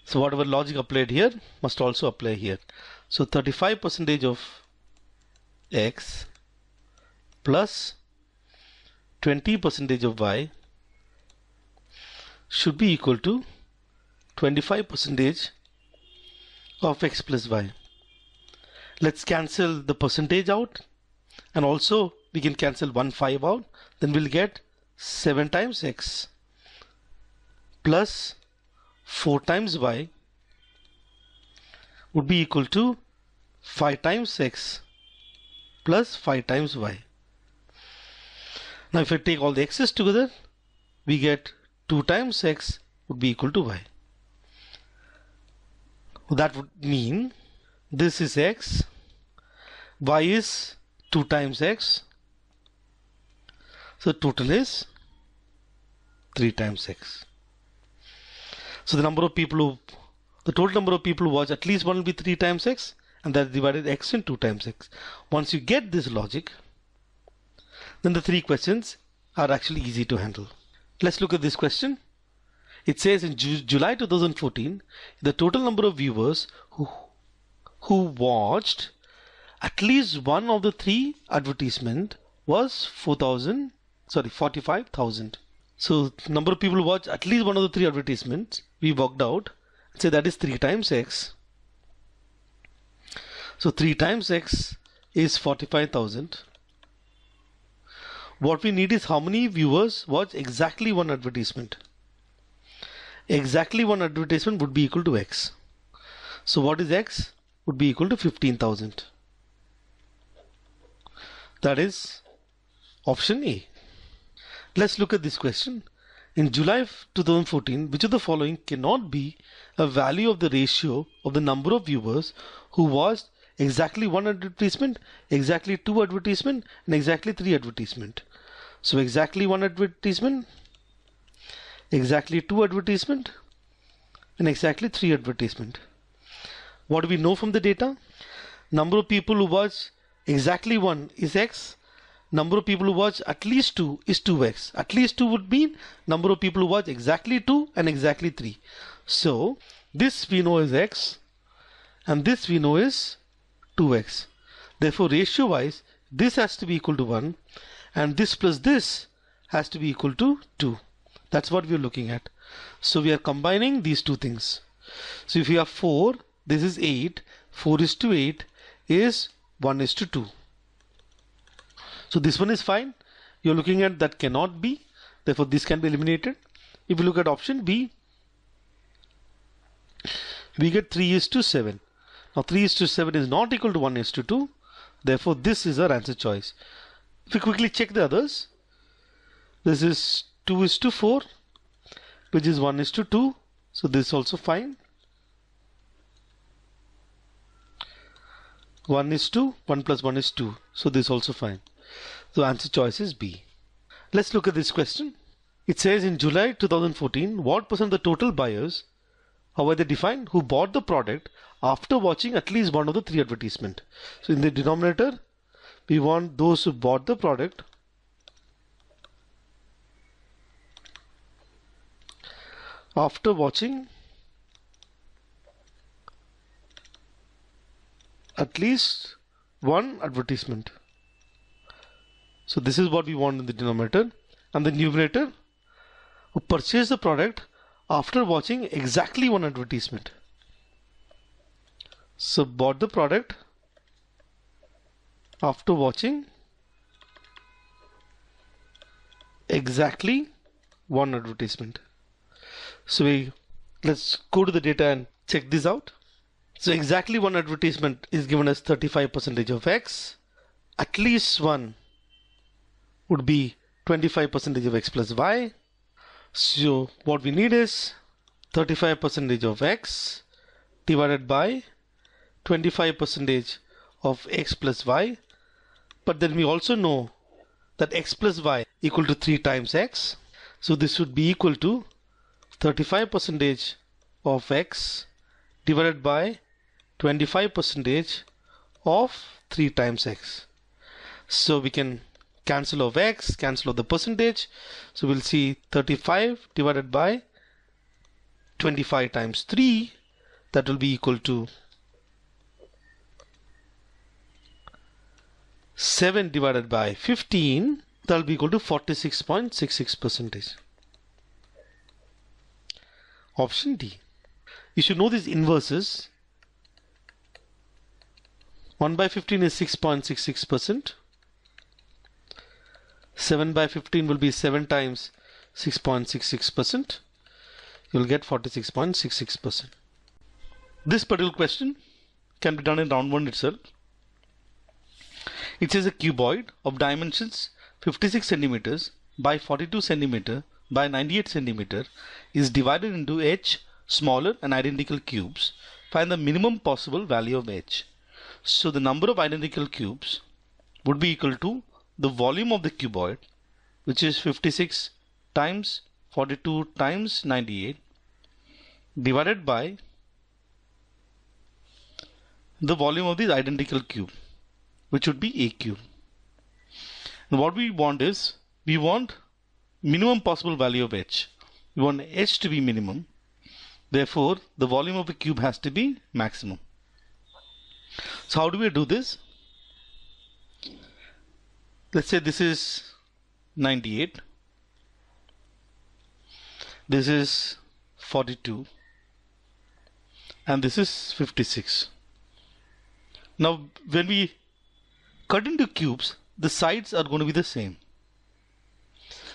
So whatever logic applied here must also apply here. So 35% of X plus 20% of Y should be equal to 25% of X plus Y. Let's cancel the percentage out, and also we can cancel 1/5 out. Then we'll get 7 times X plus 4 times Y would be equal to 5 times X plus 5 times Y. Now if I take all the x's together, we get 2 times X would be equal to Y. That would mean this is X, Y is 2 times X, so total is 3 times X. So the total number of people who watch at least one will be 3 times X, and that divided X in 2 times X. Once you get this logic, then the 3 questions are actually easy to handle. Let's look at this question. It says in July 2014, the total number of viewers who watched at least one of the 3 advertisement was 45,000. So number of people who watch at least one of the 3 advertisements we worked out, say that is 3 times X. So 3 times X is 45,000. What we need is how many viewers watch exactly one advertisement. Exactly one advertisement would be equal to X. So what is X? Would be equal to 15,000. That is option A. Let's look at this question. In July 2014, which of the following cannot be a value of the ratio of the number of viewers who watched exactly one advertisement, exactly 2 advertisement, and exactly 3 advertisement? So exactly 1 advertisement, exactly 2 advertisement, and exactly 3 advertisement. What do we know from the data? Number of people who watch exactly 1 is X. Number of people who watch at least 2 is 2X. At least 2 would mean number of people who watch exactly 2 and exactly 3. So this we know is X, and this we know is 2X. Therefore ratio wise this has to be equal to 1, and this plus this has to be equal to 2. That's what we are looking at. So we are combining these 2 things. So if we have 4, this is 8, 4 is to 8 is 1 is to 2. So this one is fine. You're looking at that cannot be, therefore this can be eliminated. If you look at option B, we get 3 is to 7. Now 3 is to 7 is not equal to 1 is to 2, therefore this is our answer choice. If we quickly check the others, this is 2 is to 4, which is 1 is to 2, so this is also fine. 1 is 2, 1 plus 1 is 2, so this is also fine. So answer choice is B. Let's look at this question. It says in July 2014, what % of the total buyers, how are they defined, who bought the product after watching at least one of the 3 advertisement? So in the denominator, we want those who bought the product after watching at least one advertisement. So this is what we want in the denominator, and the numerator who purchased the product after watching exactly one advertisement. So bought the product after watching exactly one advertisement. So let's go to the data and check this out. So exactly one advertisement is given as 35% of X. At least one would be 25% of X plus Y. So what we need is 35% of X divided by 25% of X plus Y. But then we also know that X plus Y equal to 3 times X. So this would be equal to 35% of X divided by 25% of 3 times X. So we can cancel off X, cancel off the percentage. So we'll see 35 divided by 25 times 3. That will be equal to 7 divided by 15. That will be equal to 46.66%. Option D. You should know these inverses. 1 by 15 is 6.66%. 7 by 15 will be 7 times 6.66%. You will get 46.66%. This particular question can be done in round 1 itself. It says a cuboid of dimensions 56 centimeters by 42 centimeter by 98 centimeter is divided into h smaller and identical cubes. Find the minimum possible value of h. So the number of identical cubes would be equal to the volume of the cuboid, which is 56 times 42 times 98, divided by the volume of this identical cube, which would be a cube. And what we want is, we want minimum possible value of h. We want h to be minimum. Therefore, the volume of the cube has to be maximum. So how do we do this? Let's say this is 98. This is 42. And this is 56. Now, when we cut into cubes, the sides are going to be the same.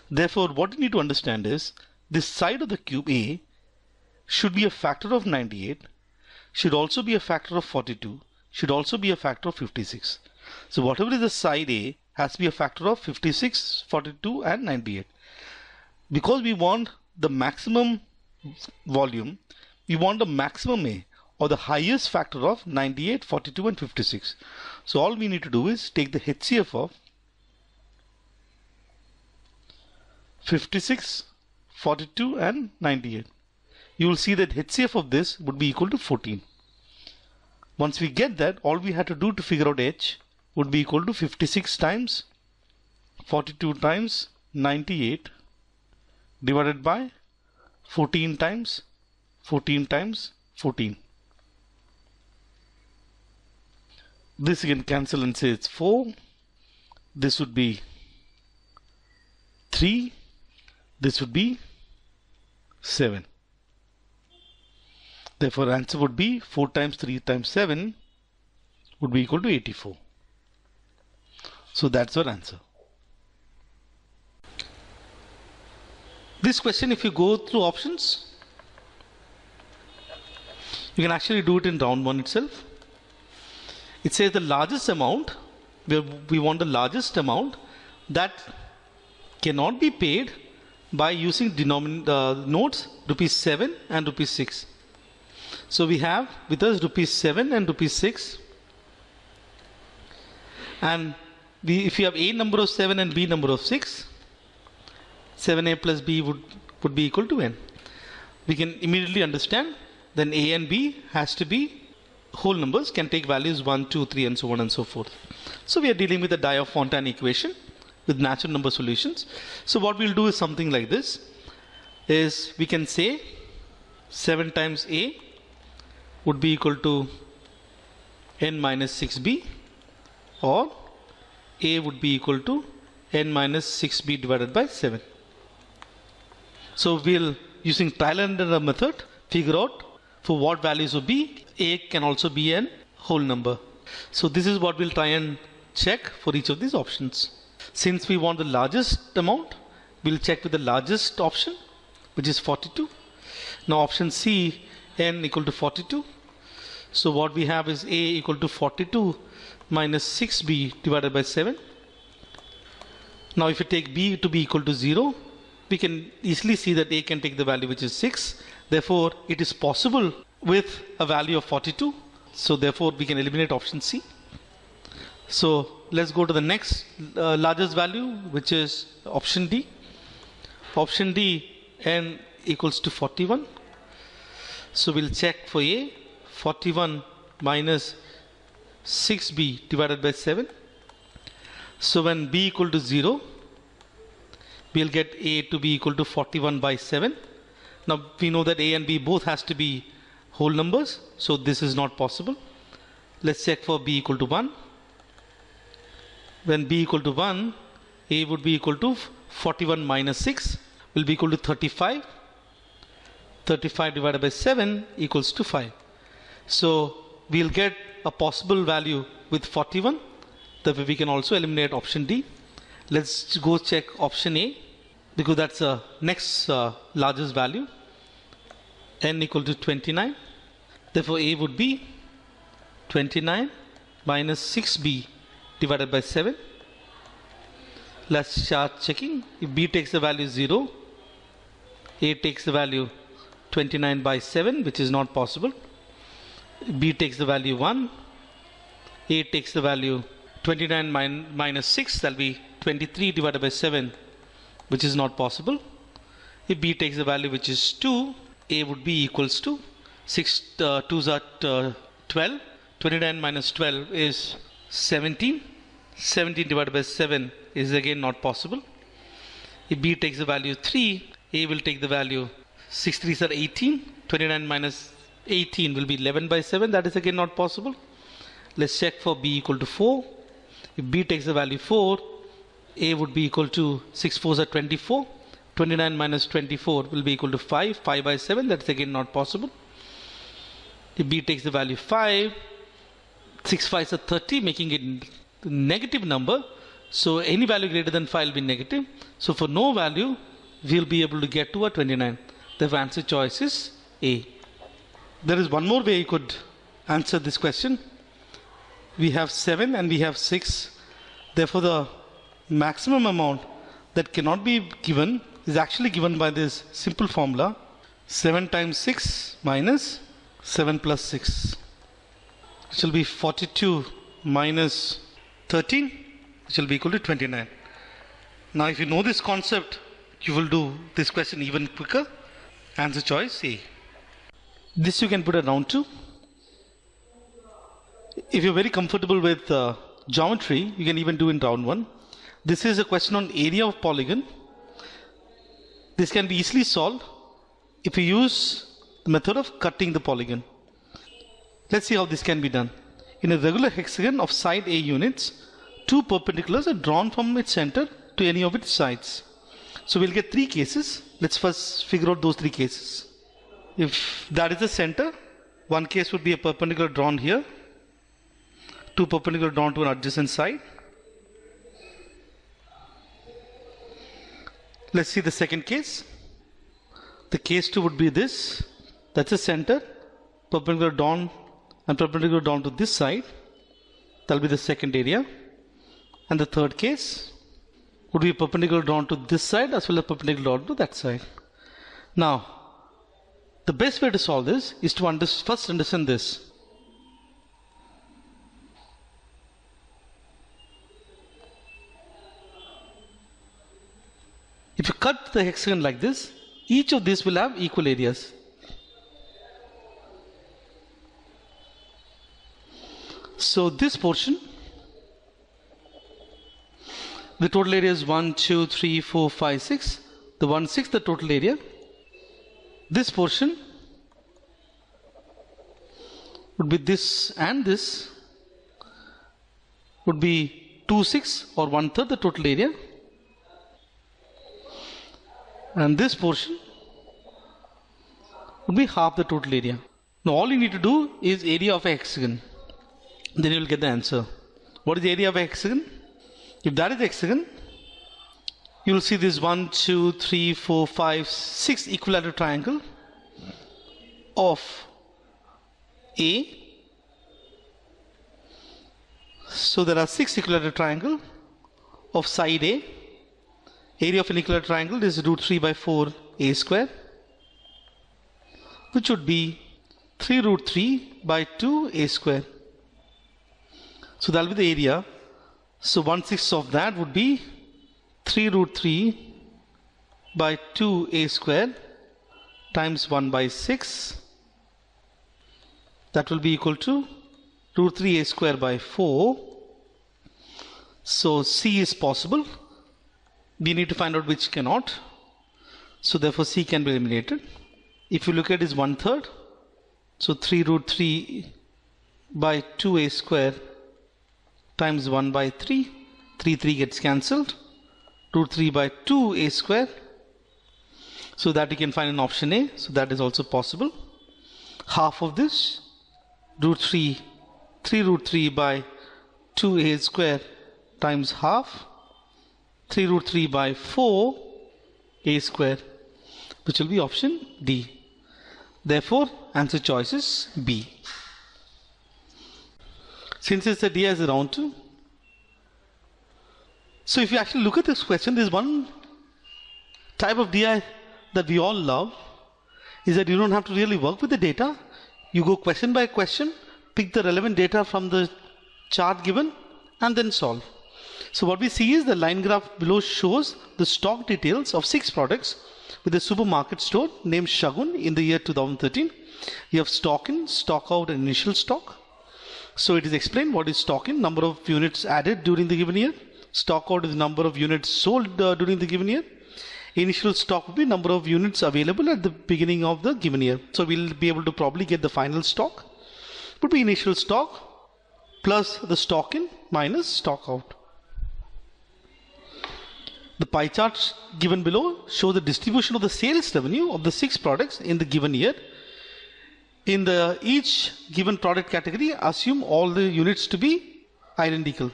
Therefore, what you need to understand is, this side of the cube A should be a factor of 98, should also be a factor of 42, should also be a factor of 56. So whatever is the side A has to be a factor of 56, 42 and 98. Because we want the maximum volume, we want the maximum A or the highest factor of 98, 42 and 56. So all we need to do is take the HCF of 56, 42 and 98. You will see that HCF of this would be equal to 14. Once we get that, all we have to do to figure out H would be equal to 56 times 42 times 98 divided by 14 times 14 times 14. This you can cancel and say it's 4. This would be 3. This would be 7. Therefore, answer would be 4 times 3 times 7 would be equal to 84. So that's our answer. This question, if you go through options, you can actually do it in round 1 itself. It says the largest amount, we want the largest amount that cannot be paid by using notes rupees 7 and rupees 6. So we have with us rupees 7 and rupees 6, and if you have a number of 7 and b number of 6, 7a plus b would be equal to n. We can immediately understand then a and b has to be whole numbers, can take values 1, 2, 3 and so on and so forth. So we are dealing with the Diophantine equation with natural number solutions. So what we'll do is something like this, is we can say 7 times a would be equal to n minus 6b, or a would be equal to n minus 6b divided by 7. So we'll, using trial and error method, figure out for what values of b, a can also be an whole number. So this is what we'll try and check for each of these options. Since we want the largest amount, we'll check with the largest option, which is 42. Now option C, n equal to 42. So what we have is A equal to 42 minus 6B divided by 7. Now if you take B to be equal to 0, we can easily see that A can take the value which is 6. Therefore, it is possible with a value of 42. So therefore, we can eliminate option C. So let's go to the next largest value, which is option D. Option D, n equals to 41. So we'll check for A, 41 minus 6B divided by 7. So when B equal to 0, we'll get A to be equal to 41 by 7. Now we know that A and B both has to be whole numbers, so this is not possible. Let's check for B equal to 1. When B equal to 1, A would be equal to 41 minus 6 will be equal to 35. 35 divided by 7 equals to 5. So we'll get a possible value with 41. Therefore we can also eliminate option D. Let's go check option A, because that's the next largest value, n equal to 29. Therefore A would be 29 minus 6B divided by 7. Let's start checking. If B takes the value 0, A takes the value 29 by 7, which is not possible. B takes the value 1. A takes the value 29 minus 6, that will be 23 divided by 7, which is not possible. If B takes the value which is 2, A would be equals to 6 2s are 12. 29 minus 12 is 17. 17 divided by 7 is again not possible. If B takes the value 3, A will take the value 6 3s are 18. 29 minus 18 will be 11 by 7. That is again not possible. Let's check for B equal to 4. If B takes the value 4, A would be equal to 6 4s are 24. 29 minus 24 will be equal to 5. 5 by 7. That's again not possible. If B takes the value 5, 6 5s are 30, making it a negative number. So any value greater than 5 will be negative. So for no value, we'll be able to get to a 29. The answer choice is A. There is one more way you could answer this question. We have 7 and we have 6. Therefore, the maximum amount that cannot be given is actually given by this simple formula: 7 times 6 minus 7 plus 6. It will be 42 minus 13, which will be equal to 29. Now, if you know this concept, you will do this question even quicker. Answer choice A. This you can put a round to. If you're very comfortable with geometry, you can even do in round 1. This is a question on area of polygon. This can be easily solved if you use the method of cutting the polygon. Let's see how this can be done. In a regular hexagon of side A units, two perpendiculars are drawn from its center to any of its sides. So we'll get 3 cases. Let's first figure out those 3 cases. If that is the center, one case would be a perpendicular drawn here, 2 perpendicular drawn to an adjacent side. Let's see the second case. The case 2 would be this. That's the center, perpendicular drawn and perpendicular drawn to this side. That will be the second area. And the third case would be perpendicular drawn to this side as well as perpendicular drawn to that side. Now, the best way to solve this is to first understand this. If you cut the hexagon like this, each of these will have equal areas. So this portion, the total area is 1, 2, 3, 4, 5, 6. The 1/6 the total area. This portion would be this, and this would be 2/6 or 1/3 the total area. And this portion would be half the total area. Now all you need to do is area of a hexagon. Then you will get the answer. What is the area of a hexagon? If that is a hexagon, you'll see this 1, 2, 3, 4, 5, 6 equilateral triangle of A. So there are 6 equilateral triangle of side A. Area of an equilateral triangle is root 3 by 4 A square, which would be 3 root 3 by 2 A square. So that will be the area. So 1/6 of that would be 3 root 3 by 2 A square times 1 by 6. That will be equal to root 3 A square by 4. So C is possible. We need to find out which cannot. So therefore C can be eliminated. If you look at is 1/3. So 3 root 3 by 2A square times 1 by 3. 3 gets cancelled. Root 3 by 2A square. So that you can find in option A. So that is also possible. Half of this, root 3 root 3 by 2A square times half. 3 root 3 by 4 A square, which will be option D. Therefore, answer choice is B. Since it's a D as a round 2. So if you actually look at this question, there's one type of DI that we all love, is that you don't have to really work with the data. You go question by question, pick the relevant data from the chart given, and then solve. So what we see is the line graph below shows the stock details of 6 products with a supermarket store named Shagun in the year 2013. You have stock in, stock out, and initial stock. So it is explained what is stock in, number of units added during the given year. Stock out is number of units sold during the given year. Initial stock will be number of units available at the beginning of the given year. So we'll be able to probably get the final stock. Would be initial stock plus the stock in minus stock out. The pie charts given below show the distribution of the sales revenue of the 6 products in the given year. In the each given product category, assume all the units to be identical.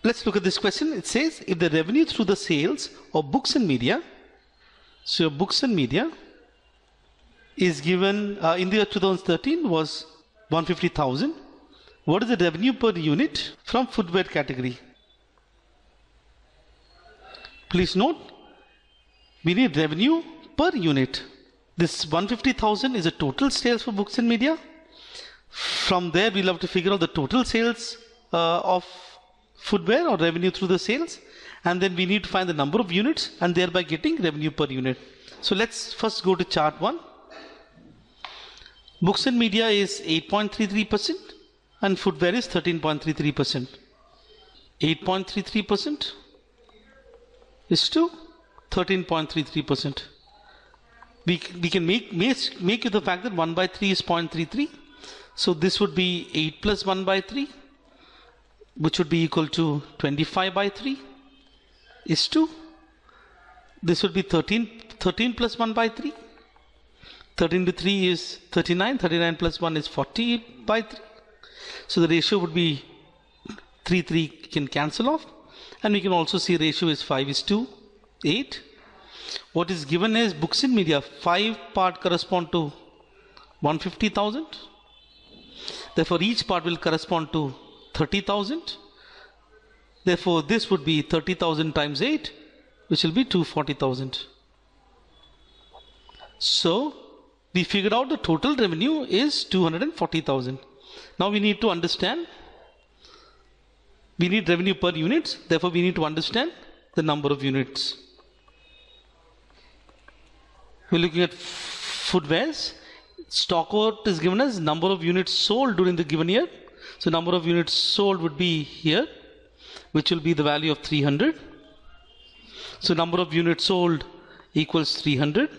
Let's look at this question. It says if the revenue through the sales of books and media, so your books and media is given in the year 2013 was 150,000. What is the revenue per unit from footwear category? Please note, we need revenue per unit. This 150,000 is a total sales for books and media. From there, we'll have to figure out the total sales of footwear or revenue through the sales. And then we need to find the number of units and thereby getting revenue per unit. So let's first go to chart 1. Books and media is 8.33% and footwear is 13.33%. 8.33% is to 13.33%. We can make it the fact that 1 by 3 is 0.33. So this would be 8 plus 1 by 3, which would be equal to 25 by 3 is to, this would be 13 plus 1 by 3. 13 to 3 is 39. 39 plus 1 is 40 by 3. So the ratio would be 3 can cancel off. And we can also see ratio is 5 is to 8. What is given is books and media. 5 part correspond to 150,000. Therefore, each part will correspond to 30,000. Therefore, this would be 30,000 times 8, which will be 240,000. So, we figured out the total revenue is 240,000. Now we need to understand. We need revenue per units, therefore we need to understand the number of units. We're looking at footwears. Stock out is given as number of units sold during the given year. So number of units sold would be here, which will be the value of 300. So number of units sold equals 300.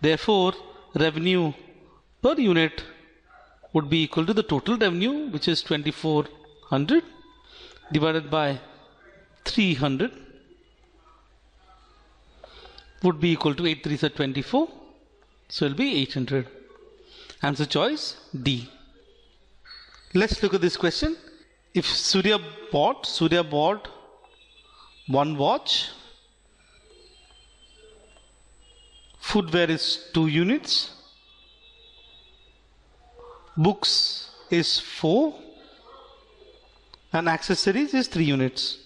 Therefore, revenue per unit would be equal to the total revenue, which is 2400. Divided by 300 would be equal to 8 3s are 24. So it will be 800. Answer choice D. Let's look at this question. If Surya bought one watch Footwear is 2 units. Books is 4. And accessories is 3 units.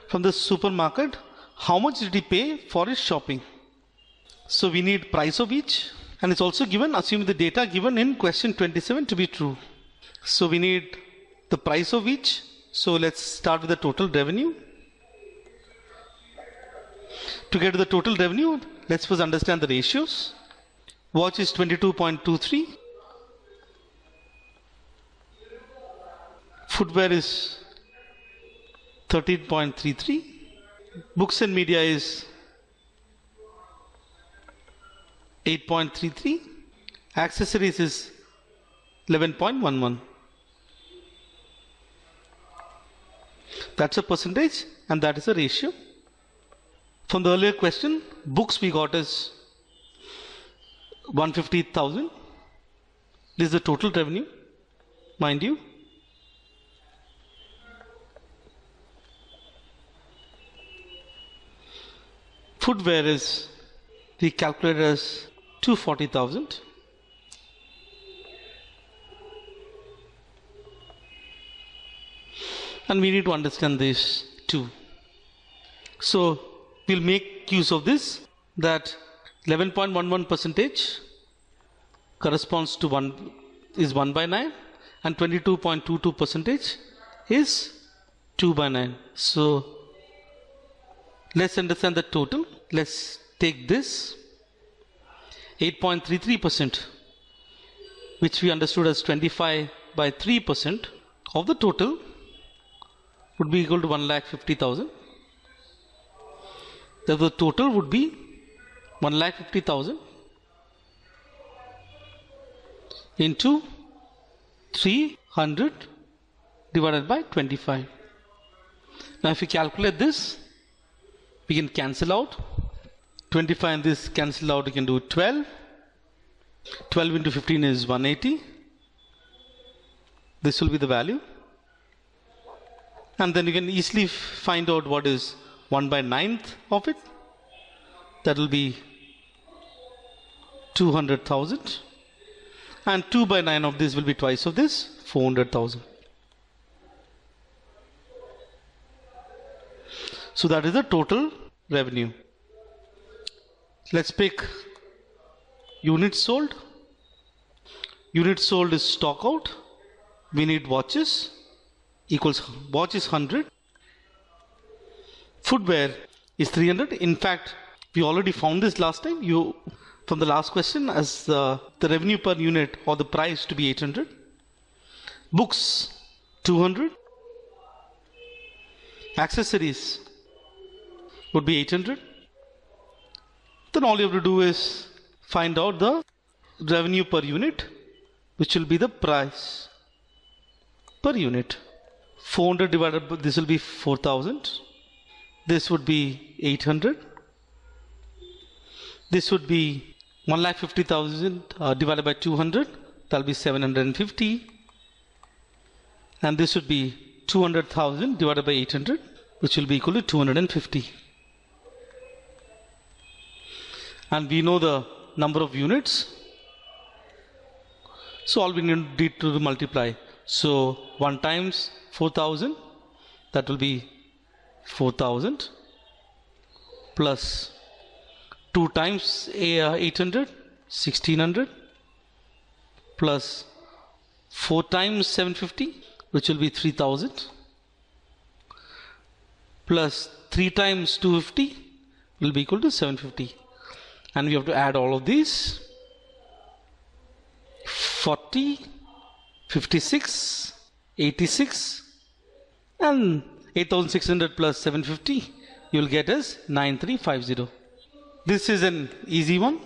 From the supermarket, how much did he pay for his shopping? So we need price of each, and it's also given, assuming the data given in question 27 to be true. So we need the price of each. So let's start with the total revenue. To get to the total revenue, let's first understand the ratios. Watch is 22.23. Footwear is 13.33. Books and media is 8.33. Accessories is 11.11. That's a percentage and that is a ratio. From the earlier question, books we got is 150,000. This is the total revenue, mind you. Footwear is, we calculated as 240,000. And we need to understand this too. So we'll make use of this, that 11.11 percentage corresponds to 1 by 9 and 22.22 percentage is 2 by 9. So let's understand the total. Let's take this 8.33%, which we understood as 25 by 3% of the total, would be equal to 1,50,000. The total would be 1,50,000 into 300 divided by 25. Now if you calculate this, we can cancel out 25 and this cancel out. You can do 12. 12 into 15 is 180. This will be the value. And then you can easily find out what is 1 by 9th of it. That will be 200,000. And 2 by 9 of this will be twice of this, 400,000. So that is the total revenue. Let's pick units sold. Units sold is stock out. We need watches, equals watch is 100. Footwear is 300. In fact, we already found this last time. From the last question, as the revenue per unit or the price to be 800. Books 200. Accessories would be 800. Then all you have to do is find out the revenue per unit, which will be the price per unit. 400 divided by this will be 4,000. This would be 800. This would be 1,50,000 divided by 200. That will be 750. And this would be 200,000 divided by 800, which will be equal to 250. And we know the number of units. So all we need to multiply. So 1 times 4,000, that will be 4,000, plus 2 times 800, 1,600, plus 4 times 750, which will be 3,000, plus 3 times 250 will be equal to 750. And we have to add all of these. 40, 56, 86, and 8,600 plus 750 you will get as 9350. This is an easy one.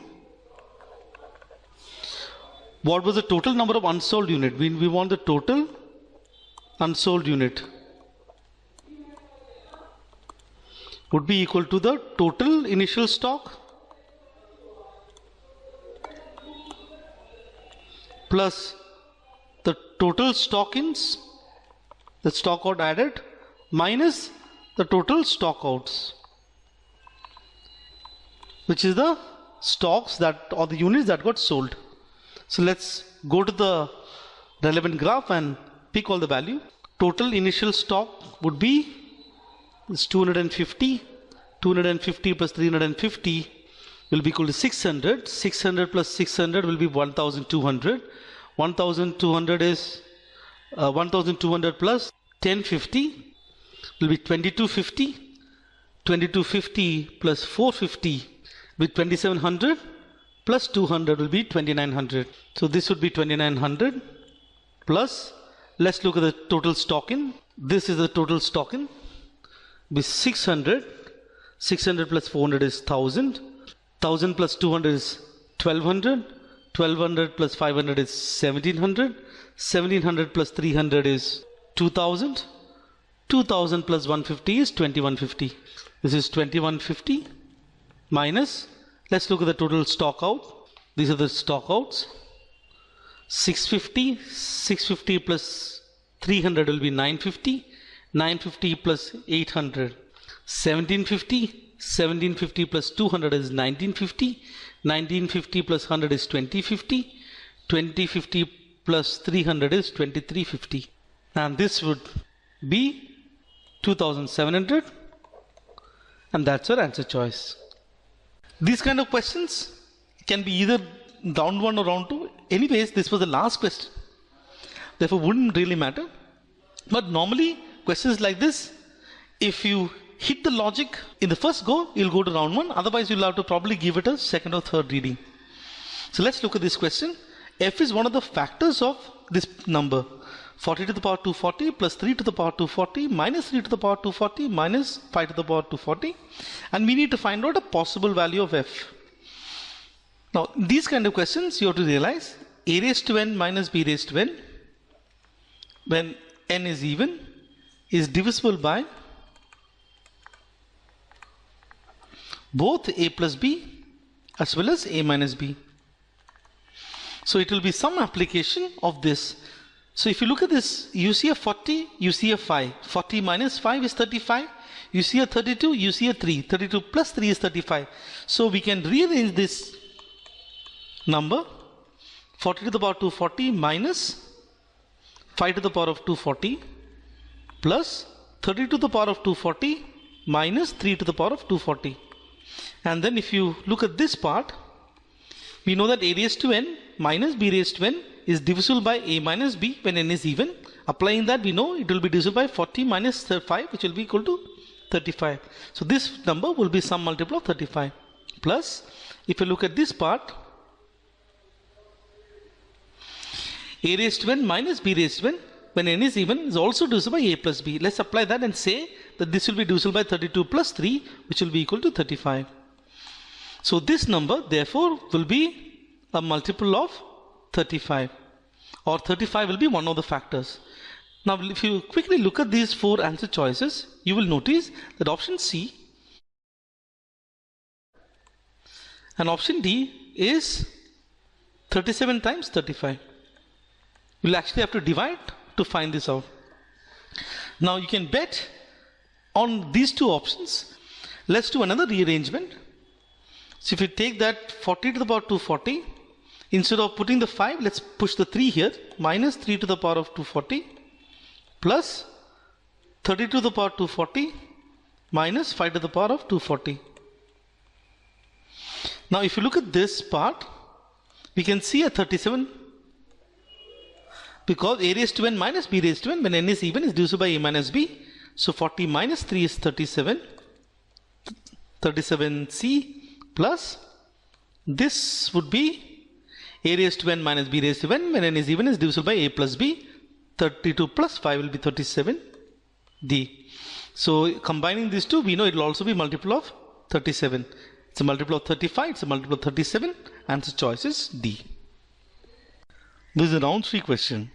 What was the total number of unsold unit? We want the total unsold unit would be equal to the total initial stock plus the total stock-ins, the stock out added, minus the total stock outs, which is the stocks that or the units that got sold. So let's go to the relevant graph and pick all the value. Total initial stock would be 250. 250 plus 350 will be equal to 600. 600 plus 600 will be 1200. 1200 is 1200 plus 1050 will be 2250. 2250 plus 450 with 2700 plus 200 will be 2900. So this would be 2900 plus, let's look at the total stock in. This is the total stock in with 600. 600 plus 400 is 1000. 1000 plus 200 is 1200. 1200 plus 500 is 1700. 1700 plus 300 is 2000. 2000 plus 150 is 2150. This is 2150 minus, let's look at the total stock out. These are the stock outs. 650. 650 plus 300 will be 950. 950 plus 800. 1750. 1750 plus 200 is 1950. 1950 plus 100 is 2050. 2050 plus 300 is 2350. And this would be 2700. And that's our answer choice. These kind of questions can be either round 1 or round 2. Anyways, this was the last question. Therefore, wouldn't really matter. But normally, questions like this, if you hit the logic in the first go, you'll go to round 1. Otherwise, you'll have to probably give it a second or third reading. So let's look at this question. F is one of the factors of this number. 40 to the power 240 plus 3 to the power 240 minus 3 to the power 240 minus 5 to the power 240. And we need to find out a possible value of f. Now, these kind of questions, you have to realize a raised to n minus b raised to n, when n is even, is divisible by both a plus b as well as a minus b. So it will be some application of this. So if you look at this, you see a 40, you see a 5. 40 minus 5 is 35. You see a 32, you see a 3. 32 plus 3 is 35. So we can rearrange this number. 40 to the power 240 minus 5 to the power of 240 plus 30 to the power of 240 minus 3 to the power of 240. And then if you look at this part, we know that a raised to n minus b raised to n is divisible by a minus b when n is even. Applying that, we know it will be divisible by 40 minus 5, which will be equal to 35. So this number will be some multiple of 35. Plus, if you look at this part, a raised to n minus b raised to n when n is even is also divisible by a plus b. Let's apply that and say that this will be divisible by 32 plus 3, which will be equal to 35. So this number, therefore, will be a multiple of 35, or 35 will be one of the factors. Now, if you quickly look at these 4 answer choices, you will notice that option C and option D is 37 times 35. You'll actually have to divide to find this out. Now, you can bet on these 2 options. Let's do another rearrangement. So if you take that 40 to the power 240, instead of putting the 5, let's push the 3 here, minus 3 to the power of 240 plus 30 to the power 240 minus 5 to the power of 240. Now if you look at this part, we can see a 37, because a raised to n minus b raised to n when n is even is divisible by a minus b. So 40 minus 3 is 37, 37c plus this would be a raised to n minus b raised to n when n is even is divisible by a plus b. 32 plus 5 will be 37d. So combining these two, we know it will also be multiple of 37. It's a multiple of 35, it's a multiple of 37. Answer choice is D. This is a round 3 question,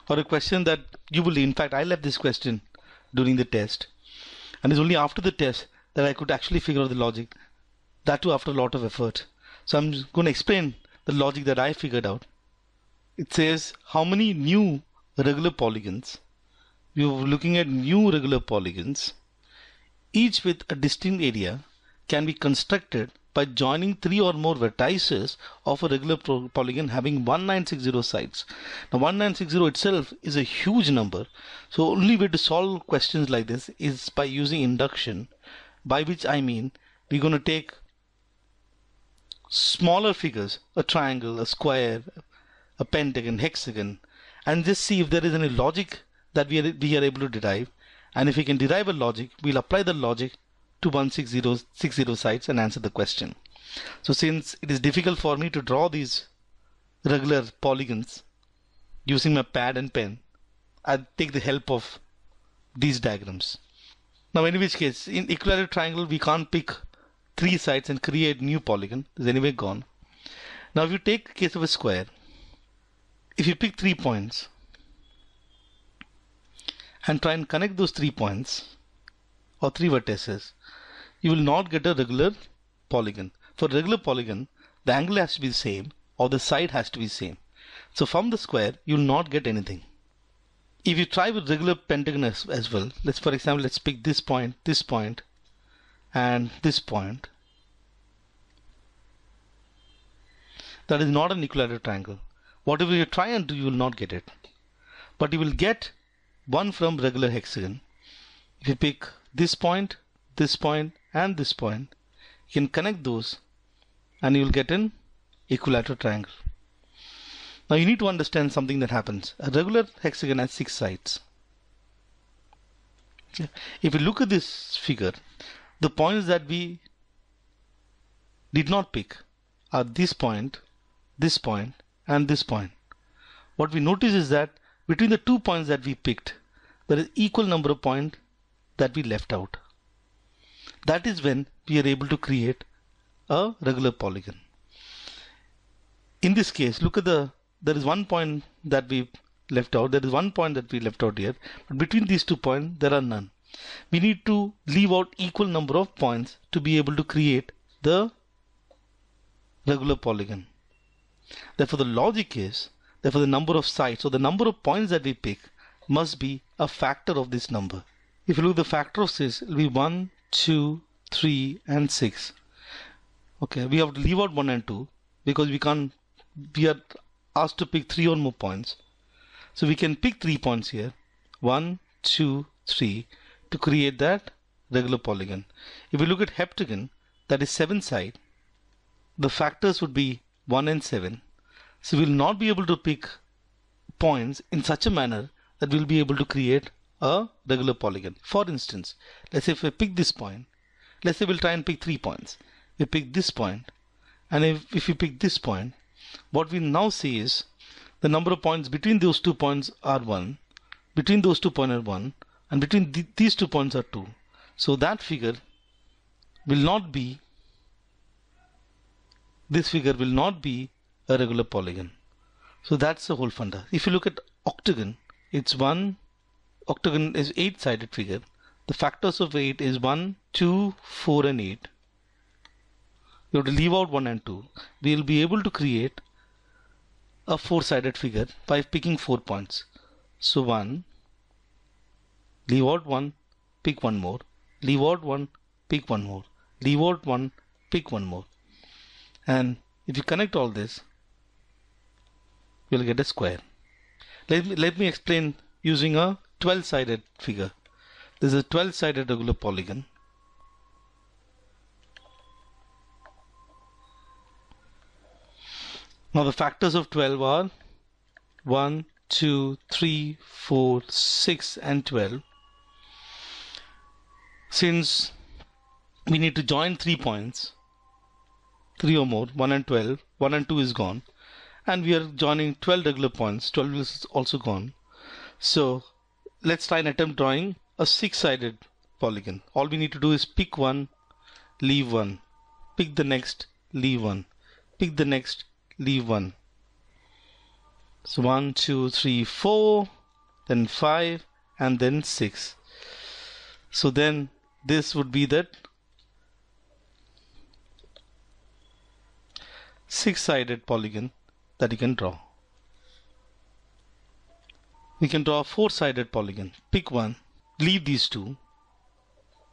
or a question that you will, in fact I left this question during the test, and it's only after the test that I could actually figure out the logic, that too after a lot of effort. So I'm going to explain the logic that I figured out. It says how many new regular polygons, we were looking at new regular polygons, each with a distinct area, can be constructed by joining 3 or more vertices of a regular polygon having 1960 sides. Now 1960 itself is a huge number, so only way to solve questions like this is by using induction, by which I mean we're going to take smaller figures, a triangle, a square, a pentagon, hexagon, and just see if there is any logic that we are able to derive. And if we can derive a logic, we'll apply the logic to 160 sides and answer the question. So since it is difficult for me to draw these regular polygons using my pad and pen, I'll take the help of these diagrams. Now in which case, in equilateral triangle, we can't pick 3 sides and create new polygon. It's anyway gone. Now if you take the case of a square, if you pick 3 points and try and connect those 3 points or 3 vertices, you will not get a regular polygon. For a regular polygon, the angle has to be the same or the side has to be same. So from the square, you will not get anything. If you try with regular pentagon as well, for example, let's pick this point, and this point. That is not an equilateral triangle. Whatever you try and do, you will not get it. But you will get one from regular hexagon. If you pick this point, and this point, you can connect those and you will get an equilateral triangle. Now you need to understand something that happens. A regular hexagon has 6 sides. If you look at this figure, the points that we did not pick are this point, and this point. What we notice is that between the 2 points that we picked, there is equal number of points that we left out. That is when we are able to create a regular polygon. In this case, look at there is 1 point that we left out. There is 1 point that we left out here. But between these 2 points, there are none. We need to leave out equal number of points to be able to create the regular polygon. Therefore, the logic is, therefore the number of sides or the number of points that we pick must be a factor of this number. If you look at the factor of 6, it will be 1, 2, 3, and 6. Okay, we have to leave out 1 and 2 because we are asked to pick 3 or more points. So we can pick 3 points here, 1, 2, 3, to create that regular polygon. If we look at heptagon, that is 7 side, the factors would be 1 and 7. So we will not be able to pick points in such a manner that we will be able to create a regular polygon. For instance, let's say if I pick this point, let's say we'll try and pick 3 points. We pick this point, and if we pick this point, what we now see is the number of points between those 2 points are 1, between those 2 points are 1, and between these 2 points are 2. So that figure will not be, this figure will not be a regular polygon. So that's the whole funda. If you look at octagon, octagon is 8-sided figure. The factors of 8 is 1, 2, 4, and 8. You have to leave out 1 and 2. We will be able to create a 4-sided figure by picking 4 points. So 1, leave out 1, pick 1 more, leave out 1, pick 1 more, leave out 1, pick 1 more. And if you connect all this, you will get a square. Let me explain using a 12-sided figure. This is a 12-sided regular polygon. Now the factors of 12 are 1, 2, 3, 4, 6, and 12. Since we need to join 3 points, 3 or more, 1 and 12, 1 and 2 is gone, and we are joining 12 regular points, 12 is also gone. So let's try and attempt drawing a 6-sided polygon. All we need to do is pick 1, leave 1, pick the next, leave 1, pick the next, leave 1. So 1, 2, 3, 4, then 5, and then 6. So then this would be that 6-sided polygon that you can draw. We can draw a 4-sided polygon. Pick 1, leave these 2,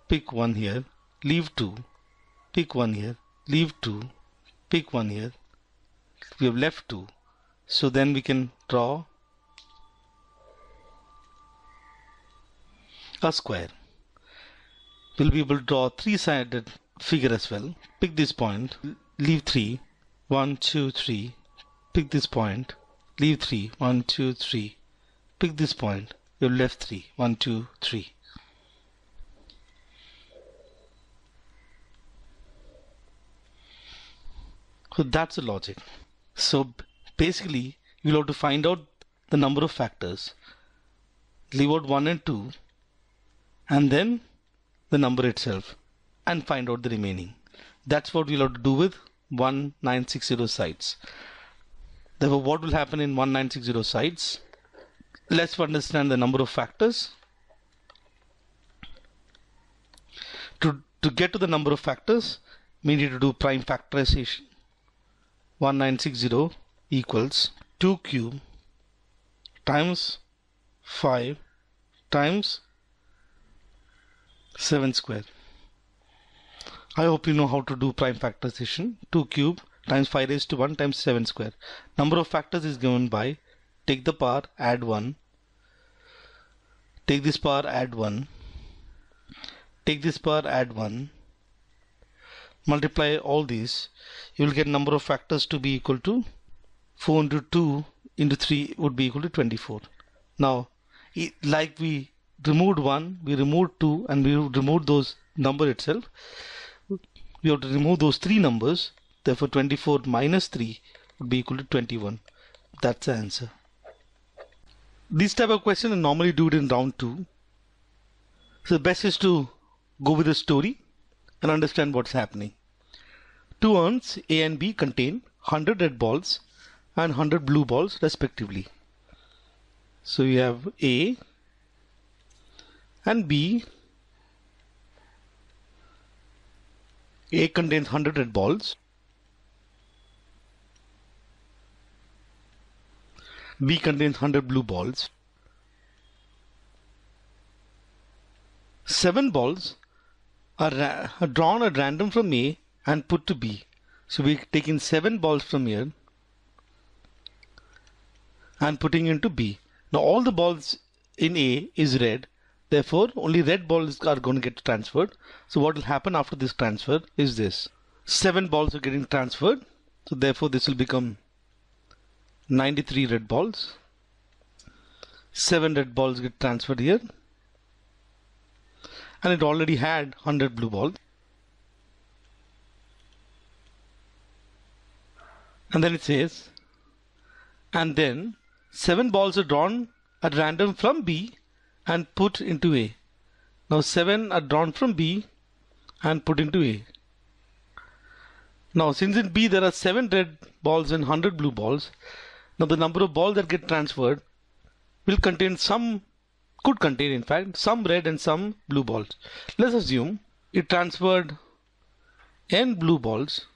pick 1 here, leave 2, pick 1 here, leave 2, pick 1 here. We have left 2. So then we can draw a square. We'll be able to draw a 3-sided figure as well. Pick this point, leave 3, 1, 2, 3. Pick this point, leave 3, 1, 2, 3. Pick this point, you've left 3, 1, 2, 3. So that's the logic. So basically, you'll have to find out the number of factors, leave out 1 and 2, and then the number itself, and find out the remaining. That's what we'll have to do with 1960 sites. Therefore, what will happen in 1960 sites? Let's understand the number of factors. To get to the number of factors, we need to do prime factorization. 1960 equals 2 cube times 5 times 7 square. I hope you know how to do prime factorization. 2 cube times 5 raised to 1 times 7 square. Number of factors is given by take the power, add 1, take this power, add 1, take this power, add 1, multiply all these. You will get number of factors to be equal to 4 into 2 into 3 would be equal to 24. Now, like we removed 1, we removed 2, and we removed those number itself. We have to remove those 3 numbers. Therefore, 24 minus 3 would be equal to 21. That's the answer. This type of question I normally do it in round 2. So the best is to go with the story and understand what's happening. Two urns A and B contain 100 red balls and 100 blue balls respectively. So you have A and B. A contains 100 red balls. B contains 100 blue balls. 7 balls are drawn at random from A and put to B. So we're taking 7 balls from here and putting into B. Now all the balls in A is red. Therefore, only red balls are going to get transferred. So what will happen after this transfer is this. 7 balls are getting transferred. So therefore, this will become 93 red balls. 7 red balls get transferred here. And it already had 100 blue balls. And then it says, and then 7 balls are drawn at random from B and put into A. Now 7 are drawn from B and put into A. Now since in B there are 7 red balls and 100 blue balls, now the number of balls that get transferred will contain some, could contain in fact, some red and some blue balls. Let's assume it transferred n blue balls.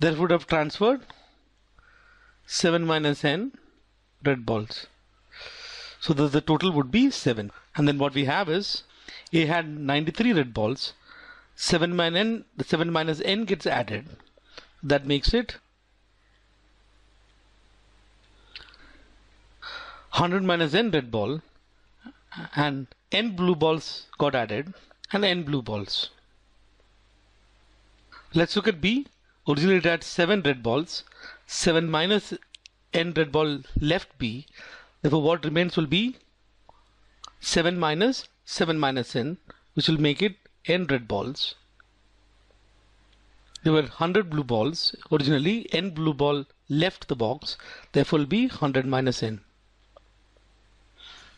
There would have transferred 7 minus n red balls. So the total would be 7. And then what we have is A had 93 red balls. 7 minus n gets added. That makes it 100 minus n red ball, and n blue balls got added, and n blue balls. Let's look at B. Originally it had 7 red balls. 7 minus n red ball left B. Therefore what remains will be 7 minus n, which will make it n red balls. There were 100 blue balls. Originally n blue ball left the box. Therefore will be 100 minus n.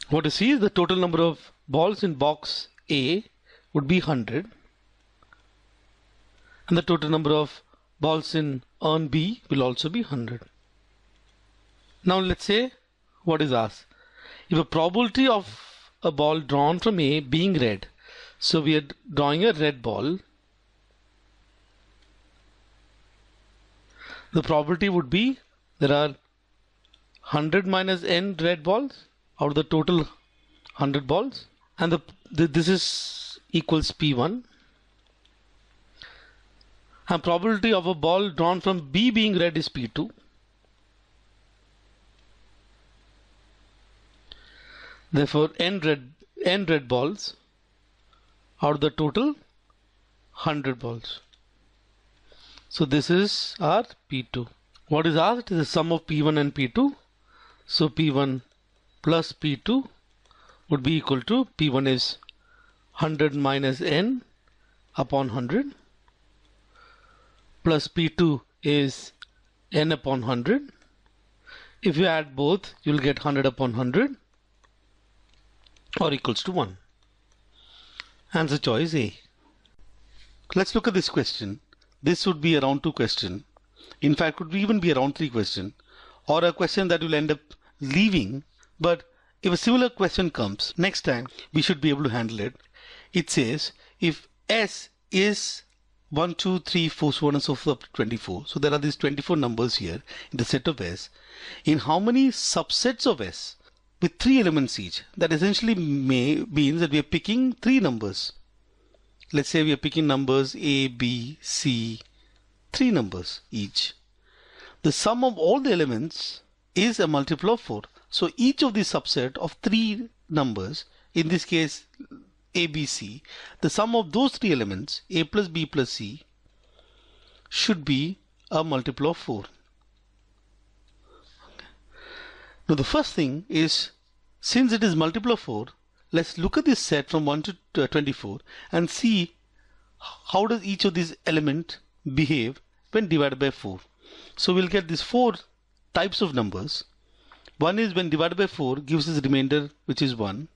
What you see is the total number of balls in box A would be 100. And the total number of balls in urn B will also be 100. Now let's say what is asked. If a probability of a ball drawn from A being red, so we are drawing a red ball, the probability would be there are 100 minus n red balls out of the total 100 balls, and this is equals P1. And probability of a ball drawn from B being red is P2. Therefore, n red balls out of the total 100 balls. So this is our P2. What is asked is the sum of P1 and P2. So P1 plus P2 would be equal to P1 is 100 minus n upon 100 plus P2 is n upon 100. If you add both, you will get 100 upon 100 or equals to 1. Answer choice A. Let's look at this question. This would be a round 2 question. In fact, could even be a round 3 question, or a question that will end up leaving. But if a similar question comes next time, we should be able to handle it. It says if S is 1, 2, 3, 4, so on and so forth up to 24. So there are these 24 numbers here in the set of S. In how many subsets of S with 3 elements each? That essentially means that we are picking 3 numbers. Let's say we are picking numbers A, B, C, 3 numbers each. The sum of all the elements is a multiple of 4. So each of the subset of 3 numbers, in this case A, B, C, the sum of those 3 elements, A plus B plus C, should be a multiple of 4. Now the first thing is, since it is multiple of 4, let's look at this set from 1 to 24 and see how does each of these elements behave when divided by 4. So we'll get these 4 types of numbers. One is when divided by 4 gives us a remainder which is 1.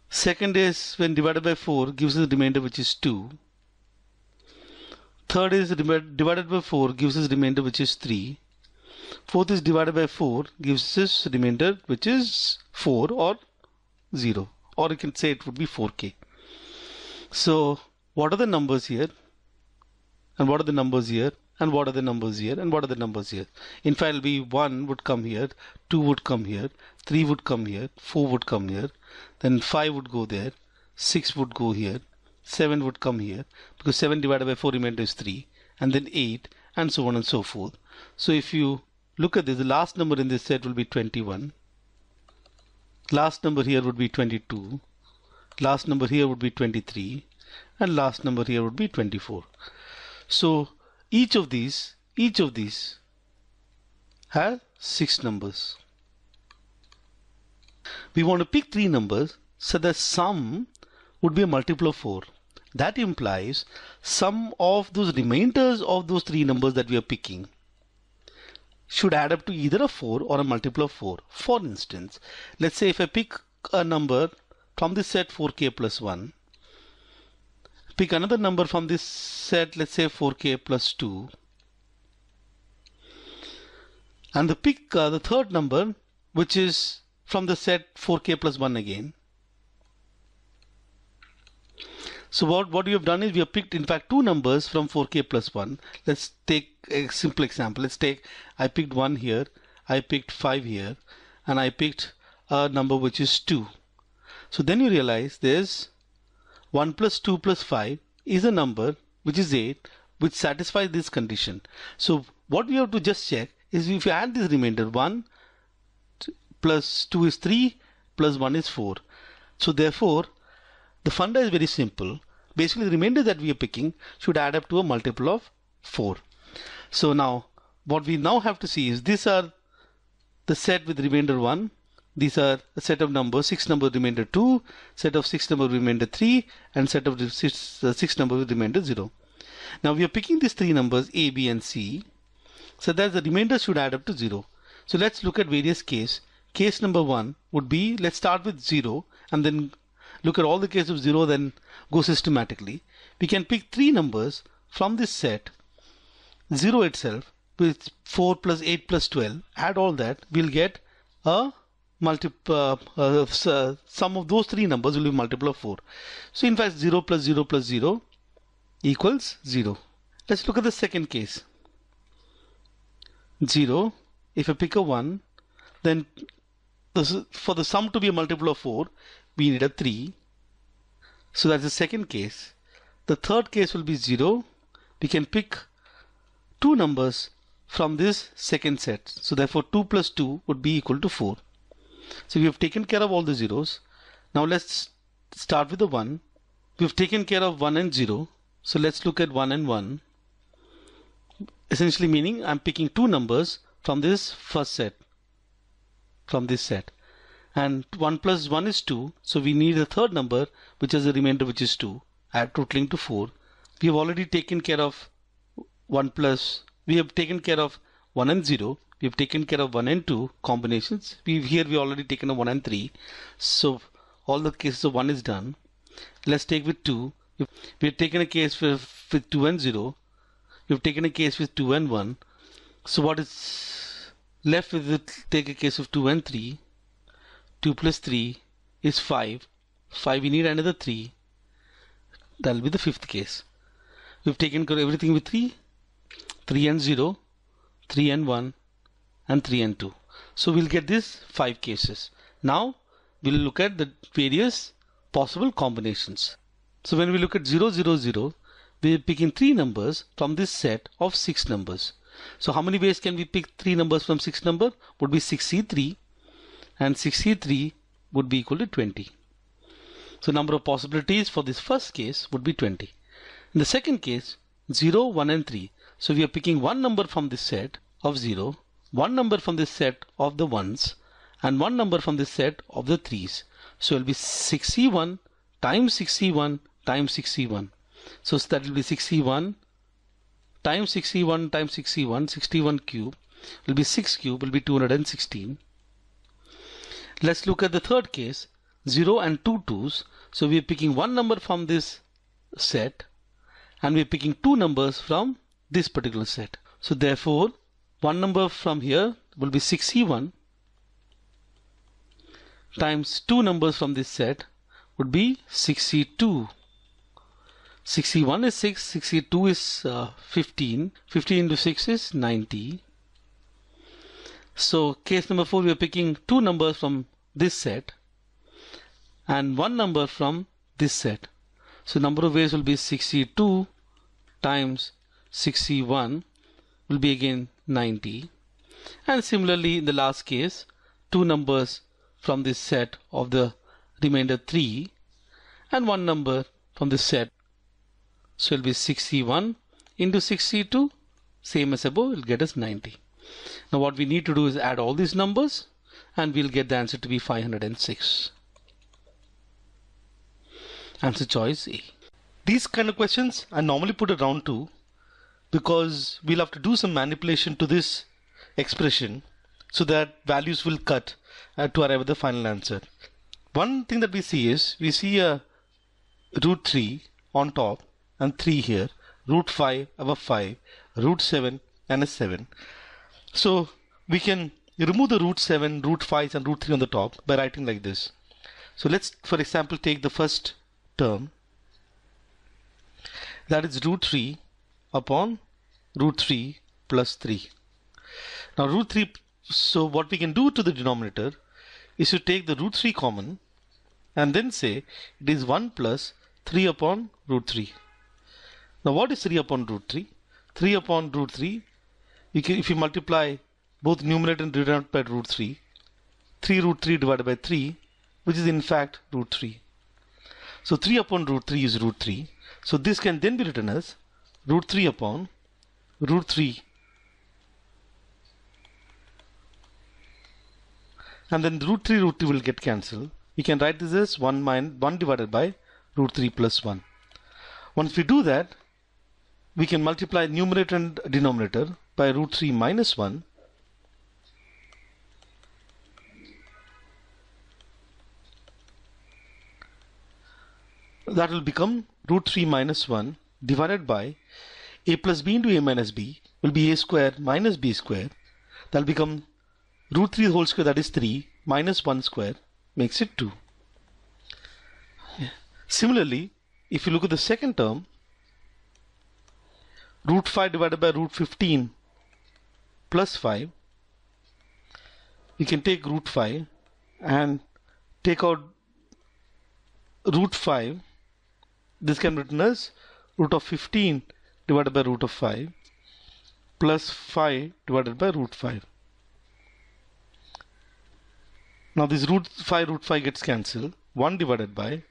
Second is when divided by 4 gives us a remainder which is 2. Third is divided by 4 gives us a remainder which is 3. Fourth is divided by 4 gives us a remainder which is 4 or 0, or you can say it would be 4k. So what are the numbers here, and what are the numbers here, and what are the numbers here, and what are the numbers here? In fact, it will be 1 would come here, 2 would come here, 3 would come here, 4 would come here, then 5 would go there, 6 would go here, 7 would come here, because 7 divided by 4 remainder is 3, and then 8, and so on and so forth. So if you look at this, the last number in this set will be 21. Last number here would be 22. Last number here would be 23. And last number here would be 24. So each of these have 6 numbers. We want to pick 3 numbers, so the sum would be a multiple of 4. That implies sum of those remainders of those 3 numbers that we are picking should add up to either a 4 or a multiple of 4. For instance, let's say if I pick a number from this set 4k plus 1, pick another number from this set, let's say 4k plus 2, and the third number which is from the set 4k plus 1 again. So what we have done is we have picked in fact 2 numbers from 4k plus 1. Let's take a simple example. Let's take, I picked 1 here, I picked 5 here, and I picked a number which is 2. So then you realize there's 1 plus 2 plus 5 is a number which is 8, which satisfies this condition. So what we have to just check is if you add this remainder, 1 plus 2 is 3 plus 1 is 4. So therefore the funda is very simple. Basically the remainder that we are picking should add up to a multiple of 4. So now what we now have to see is these are the set with remainder 1. These are a set of numbers, 6 number remainder 2, set of 6 number remainder 3, and set of 6 number with remainder 0. Now we are picking these 3 numbers A, B and C, so that the remainder should add up to 0. So let's look at various cases. Case number 1 would be, let's start with 0 and then look at all the cases of 0, then go systematically. We can pick 3 numbers from this set, 0 itself, with 4 plus 8 plus 12, add all that, we'll get a sum of those 3 numbers will be multiple of 4. So in fact 0 plus 0 plus 0 equals 0. Let's look at the second case. 0, if I pick a 1, then for the sum to be a multiple of 4, we need a 3. So that's the second case. the third case will be 0. We can pick two numbers from this second set. So therefore 2 plus 2 would be equal to 4. So we have taken care of all the zeros. Now let's start with the 1. We've taken care of 1 and 0. So let's look at 1 and 1. Essentially meaning I'm picking two numbers from this first set, from this set. And 1 plus 1 is 2. So we need a third number which has a remainder which is 2, totaling to 4. We have already taken care of 1 plus, we have taken care of 1 and 0. We have taken care of 1 and 2 combinations. Here we already taken a 1 and 3. So all the cases of 1 is done. Let's take with 2. We have taken a case with 2 and 0. We have taken a case with 2 and 1. So what is left with it? Take a case of 2 and 3. 2 plus 3 is 5. 5 we need another 3. That will be the fifth case. We've taken care of everything with 3. 3 and 0. 3 and 1. And 3 and 2. So we'll get these 5 cases. Now we'll look at the various possible combinations. So when we look at 0, 0, 0, we're picking 3 numbers from this set of 6 numbers. So how many ways can we pick 3 numbers from 6 number? Would be 6C3, and 6C3 would be equal to 20. So number of possibilities for this first case would be 20. In the second case, 0, 1 and 3. So we are picking one number from this set of 0, one number from this set of the 1s, and one number from this set of the 3s. So it will be 6C1 times 6C1 times 6C1. So that will be 6C1 times 6C1 times 6C1, 61 cube will be 6 cube will be 216. Let's look at the third case, 0 and 2 2s. So we are picking one number from this set and we are picking two numbers from this particular set. So therefore one number from here will be 6C1 times two numbers from this set would be 6C2. 6C1 is 6, 6C2 is 15. 15 into 6 is 90. So case number 4, we are picking two numbers from this set and one number from this set. So number of ways will be 6C2 times 6C1 will be again 90. And similarly in the last case, two numbers from this set of the remainder 3 and one number from this set. So it will be 6C1 into 6C2, same as above, will get us 90. Now what we need to do is add all these numbers and we'll get the answer to be 506. Answer choice A. These kind of questions are normally put at round 2 because we'll have to do some manipulation to this expression so that values will cut to arrive at the final answer. One thing that we see is, we see a root 3 on top and 3 here, root 5 above 5, root 7 and a 7. So we can remove the root 7, root 5 and root 3 on the top by writing like this. So let's for example take the first term, that is root 3 upon root 3 plus 3. Now root 3, so what we can do to the denominator is to take the root 3 common and then say it is 1 plus 3 upon root 3. Now what is 3 upon root 3? 3 upon root 3, if you multiply both numerator and denominator by root 3, 3 root 3 divided by 3, which is in fact root 3. So 3 upon root 3 is root 3. So this can then be written as root 3 upon root 3. And then root 3 will get cancelled. We can write this as 1 divided by root 3 plus 1. Once we do that, we can multiply numerator and denominator by root 3 minus 1. That will become root 3 minus 1 divided by a plus b into a minus b will be a square minus b square. That will become root 3 whole square, that is 3, minus 1 square makes it 2. Similarly, if you look at the second term, root 5 divided by root 15 plus 5, we can take root 5 and take out root 5. This can be written as root of 15 divided by root of 5 plus 5 divided by root 5. Now this root 5 gets cancelled. 1 divided by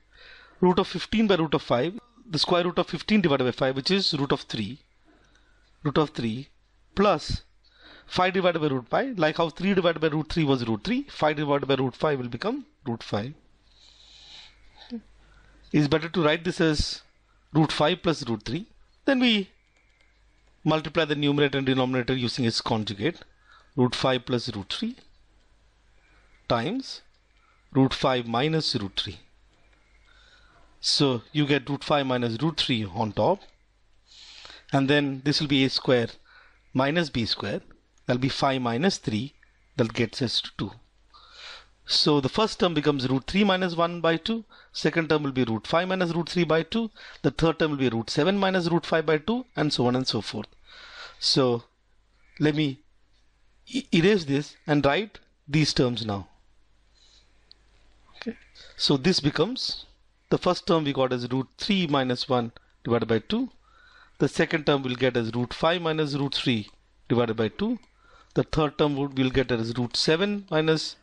root of 15 by root of 5, the square root of 15 divided by 5, which is root of 3 plus 5 divided by root 5, like how 3 divided by root 3 was root 3, 5 divided by root 5 will become root 5. It's better to write this as root 5 plus root 3. Then we multiply the numerator and denominator using its conjugate, root 5 plus root 3 times root 5 minus root 3. So you get root 5 minus root 3 on top, and then this will be a square minus b square. That'll be 5 minus 3. That gets us to 2. So the first term becomes root 3 minus 1 by 2. Second term will be root 5 minus root 3 by 2. The third term will be root 7 minus root 5 by 2, and so on and so forth. So let me erase this and write these terms now. Okay. So this becomes, the first term we got as root 3 minus 1 divided by 2. The second term we'll get as root 5 minus root 3 divided by 2. The third term we'll get as root 7 minus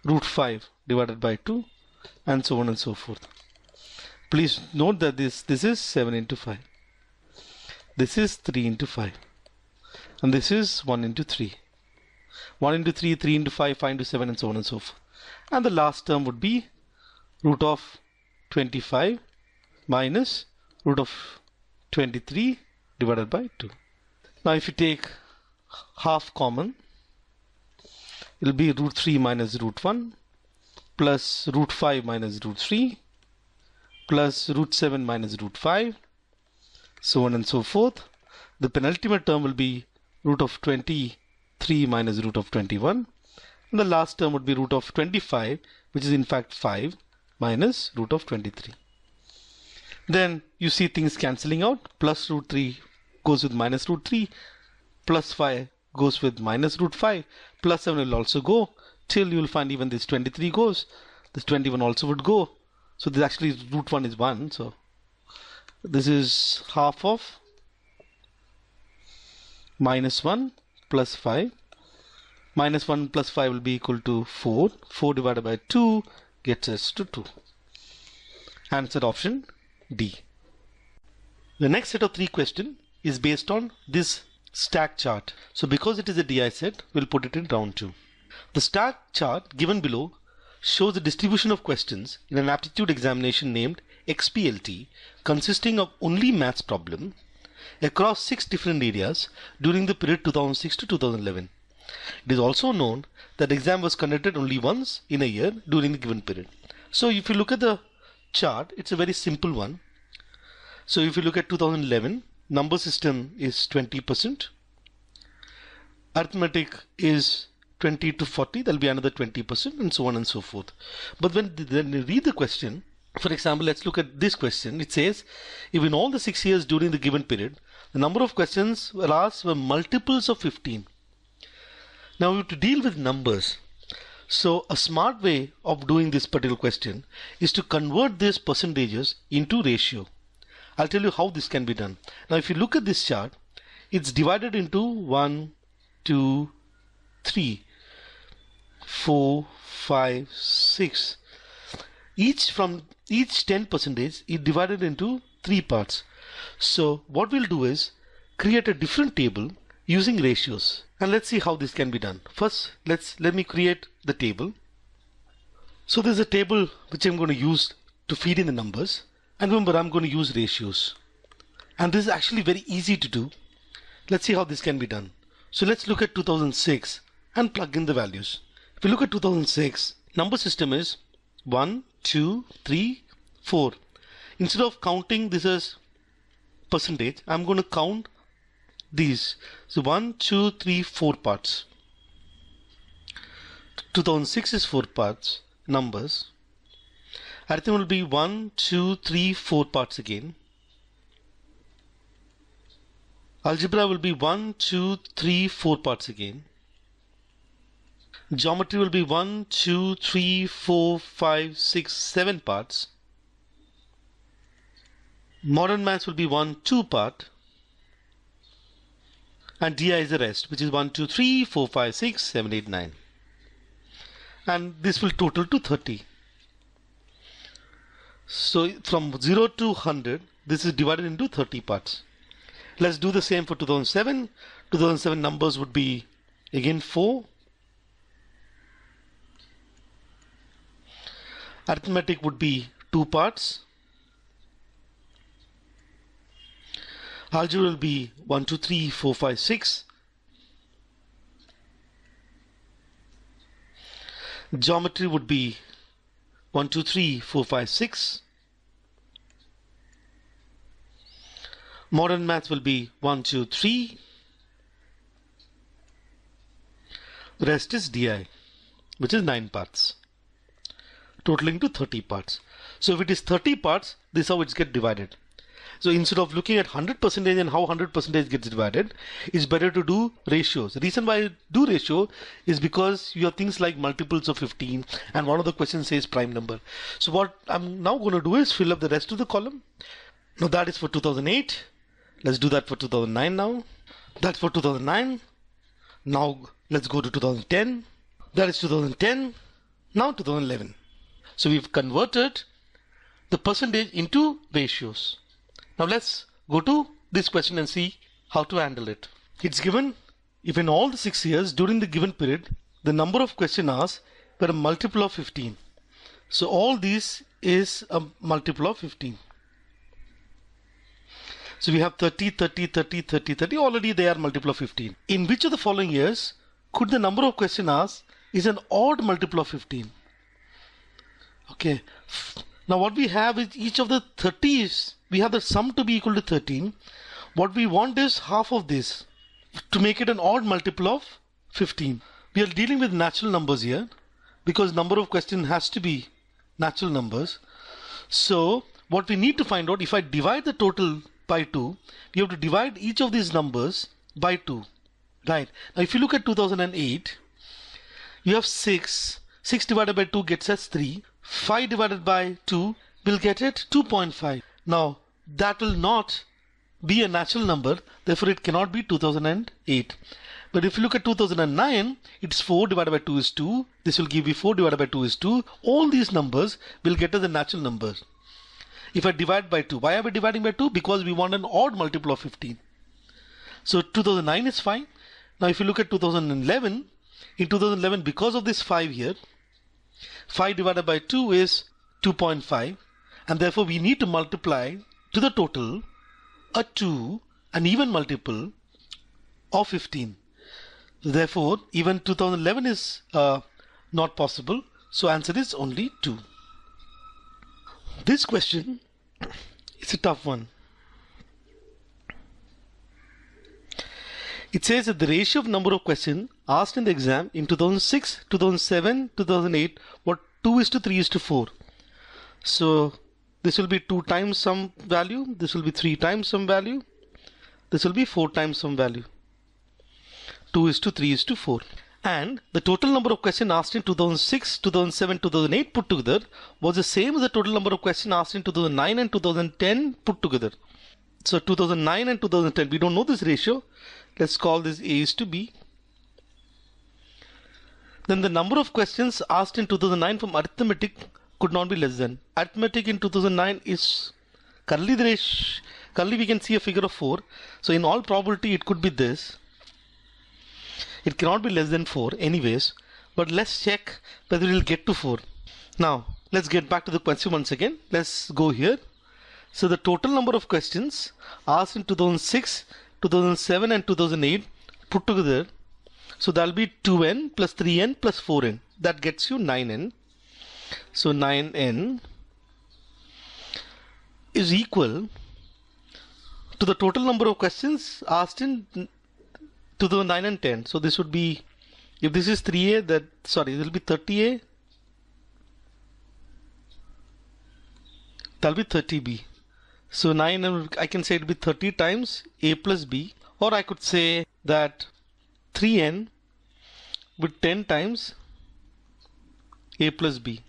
root 5 divided by 2, and so on and so forth. Please note that this is 7 into 5. This is 3 into 5. And this is 1 into 3. 1 into 3, 3 into 5, 5 into 7, and so on and so forth. And the last term would be root of 25 minus root of 23 divided by 2. Now if you take half common, it will be root 3 minus root 1 plus root 5 minus root 3 plus root 7 minus root 5, so on and so forth. The penultimate term will be root of 23 minus root of 21, and the last term would be root of 25, which is in fact 5 minus root of 23. Then you see things cancelling out. Plus root 3 goes with minus root 3, plus 5 goes with minus root 5, plus 7 will also go, till you will find even this 23 goes, this 21 also would go. So this actually root 1 is 1, so this is half of minus 1 plus 5. Minus 1 plus 5 will be equal to 4. 4 divided by 2 gets us to 2. Answer option D. The next set of 3 questions is based on this stack chart. So because it is a DI set, we'll put it in round 2. The stack chart given below shows the distribution of questions in an aptitude examination named XPLT, consisting of only maths problem across 6 different areas during the period 2006 to 2011. It is also known that the exam was conducted only once in a year during the given period. So if you look at the chart, it's a very simple one. So if you look at 2011, number system is 20%, arithmetic is 20 to 40, there'll be another 20%, and so on and so forth. But when you read the question, for example, let's look at this question. It says, if in all the 6 years during the given period, the number of questions were asked were multiples of 15. Now we have to deal with numbers. So a smart way of doing this particular question is to convert these percentages into ratio. I'll tell you how this can be done. Now if you look at this chart, it's divided into 1, 2, 3, 4, 5, 6. Each 10% is divided into 3 parts. So what we'll do is create a different table using ratios, and let's see how this can be done. First, let me create the table. So there's a table which I'm going to use to feed in the numbers, and remember I'm going to use ratios, and this is actually very easy to do. Let's see how this can be done. So let's look at 2006 and plug in the values. If you look at 2006, number system is 1, 2, 3, 4. Instead of counting this as percentage, I'm going to count these. So 1, 2, 3, 4 parts. 2006 is 4 parts, numbers. Arithmetic will be 1, 2, 3, 4 parts again. Algebra will be 1, 2, 3, 4 parts again. Geometry will be 1, 2, 3, 4, 5, 6, 7 parts. Modern maths will be 1, 2 part. And DI is the rest, which is 1, 2, 3, 4, 5, 6, 7, 8, 9. And this will total to 30. So from 0 to 100, this is divided into 30 parts. Let's do the same for 2007. 2007 numbers would be again 4. Arithmetic would be 2 parts. Algebra will be 1, 2, 3, 4, 5, 6. Geometry would be 1, 2, 3, 4, 5, 6. Modern maths will be 1, 2, 3. The rest is DI, which is 9 parts, totaling to 30 parts. So if it is 30 parts, this is how it's get divided. So instead of looking at 100% and how 100% gets divided, it's better to do ratios. The reason why I do ratio is because you have things like multiples of 15 and one of the questions says prime number. So what I'm now going to do is fill up the rest of the column. Now that is for 2008. Let's do that for 2009 now. That's for 2009. Now let's go to 2010. That is 2010. Now 2011. So we've converted the percentage into ratios. Now let's go to this question and see how to handle it. It's given if in all the 6 years during the given period, the number of question asked were a multiple of 15. So all these is a multiple of 15. So we have 30, 30, 30, 30, 30. Already they are multiple of 15. In which of the following years could the number of question asked is an odd multiple of 15? Okay. Now what we have is each of the 30s, we have the sum to be equal to 13. What we want is half of this to make it an odd multiple of 15. We are dealing with natural numbers here because number of question has to be natural numbers. So what we need to find out, if I divide the total by 2, we have to divide each of these numbers by 2. Right. Now if you look at 2008, you have 6. 6 divided by 2 gets us 3. 5 divided by 2 will get it 2.5. Now that will not be a natural number, therefore it cannot be 2008. But if you look at 2009, it's 4 divided by 2 is 2. This will give you 4 divided by 2 is 2. All these numbers will get us a natural number. If I divide by 2, why are we dividing by 2? Because we want an odd multiple of 15. So 2009 is fine. Now if you look at 2011, in 2011 because of this 5 here, 5 divided by 2 is 2.5 and therefore we need to multiply to the total a 2, an even multiple of 15. Therefore even 2011 is not possible, so answer is only 2. This question is a tough one. It says that the ratio of number of questions asked in the exam in 2006, 2007, 2008 were 2:3:4. So this will be 2 times some value, this will be 3 times some value, this will be 4 times some value. 2:3:4. And the total number of questions asked in 2006, 2007, 2008 put together was the same as the total number of questions asked in 2009 and 2010 put together. So 2009 and 2010, we don't know this ratio. Let's call this A is to B. Then the number of questions asked in 2009 from arithmetic could not be less than. Arithmetic in 2009 is currently the ratio. Currently we can see a figure of 4. So in all probability it could be this. It cannot be less than 4 anyways. But let's check whether it will get to 4. Now let's get back to the question once again. Let's go here. So the total number of questions asked in 2006, 2007 and 2008 put together, so that will be 2n plus 3n plus 4n. That gets you 9n. So 9n is equal to the total number of questions asked in 2009 and 10. So this would be, if this is 3a, that, sorry, this will be 30a. That will be 30b. So 9, I can say it will be 30 times a plus b, or I could say that 3n with 10 times a plus b,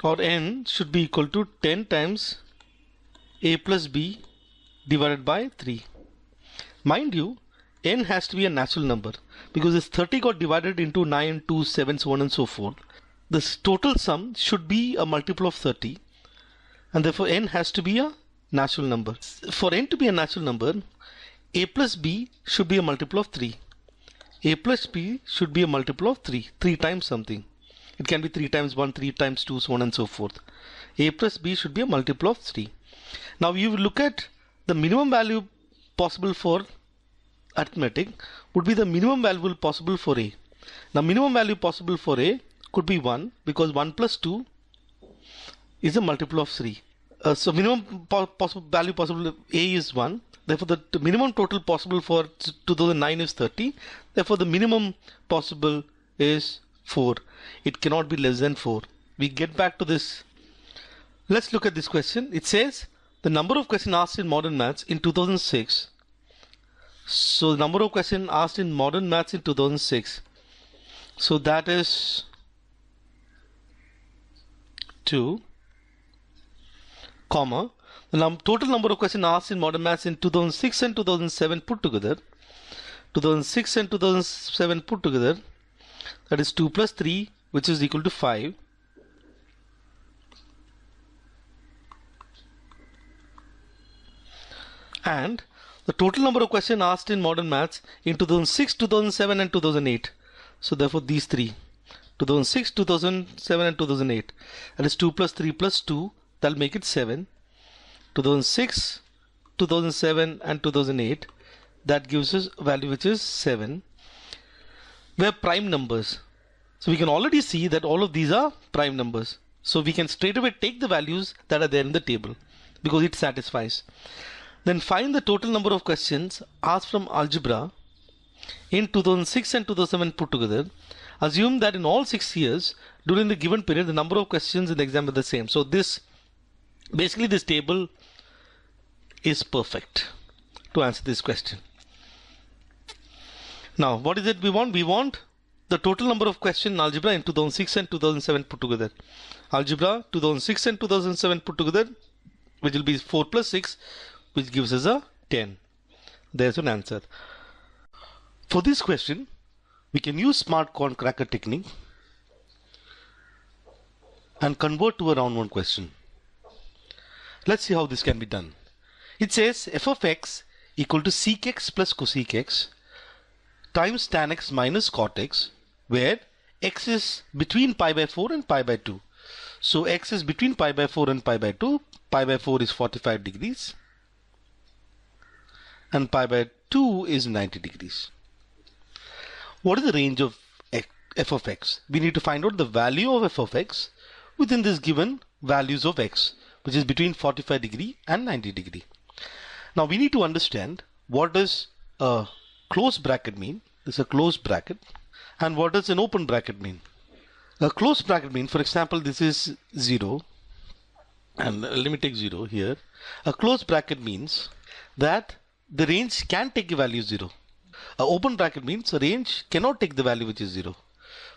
or n should be equal to 10 times a plus b divided by 3. Mind you, n has to be a natural number because this 30 got divided into 9, 2, 7, so on and so forth. This total sum should be a multiple of 30 and therefore n has to be a natural number. For n to be a natural number, a plus b should be a multiple of 3. A plus b should be a multiple of 3. 3 times something. It can be 3 times 1, 3 times 2, so on and so forth. A plus b should be a multiple of 3. Now you will look at the minimum value possible for arithmetic would be the minimum value possible for a. Now minimum value possible for a could be 1 because 1 plus 2 is a multiple of 3. So minimum value possible a is 1. Therefore the minimum total possible for 2009 is 30. Therefore the minimum possible is 4. It cannot be less than 4. We get back to this. Let's look at this question. It says the number of questions asked in modern maths in 2006. So the number of questions asked in modern maths in 2006. So that is 2, comma. The total number of questions asked in modern maths in 2006 and 2007 put together. 2006 and 2007 put together. That is 2 plus 3, which is equal to 5. And the total number of questions asked in modern maths in 2006, 2007 and 2008. So therefore these three, 2006, 2007 and 2008. That is 2 plus 3 plus 2, that will make it 7. 2006, 2007 and 2008, that gives us a value which is 7. We have prime numbers. So we can already see that all of these are prime numbers. So we can straight away take the values that are there in the table because it satisfies. Then find the total number of questions asked from algebra in 2006 and 2007 put together. Assume that in all 6 years during the given period the number of questions in the exam are the same. So this basically this table is perfect to answer this question. Now what is it we want? We want the total number of questions in algebra in 2006 and 2007 put together. Algebra 2006 and 2007 put together, which will be 4 plus 6, which gives us a 10. There's an answer. For this question, we can use smart corn cracker technique and convert to a round 1 question. Let's see how this can be done. It says f of x equal to sec x plus cosec x times tan x minus cot x, where x is between pi by 4 and pi by 2. So x is between pi by 4 and pi by 2. Pi by 4 is 45 degrees and pi by 2 is 90 degrees. What is the range of f of x? We need to find out the value of f of x within this given values of x, which is between 45 degree and 90 degree. Now we need to understand what does a closed bracket mean. This is a closed bracket. And what does an open bracket mean? A closed bracket means, for example, this is 0. And let me take 0 here. A closed bracket means that the range can take a value 0. A open bracket means a range cannot take the value which is 0.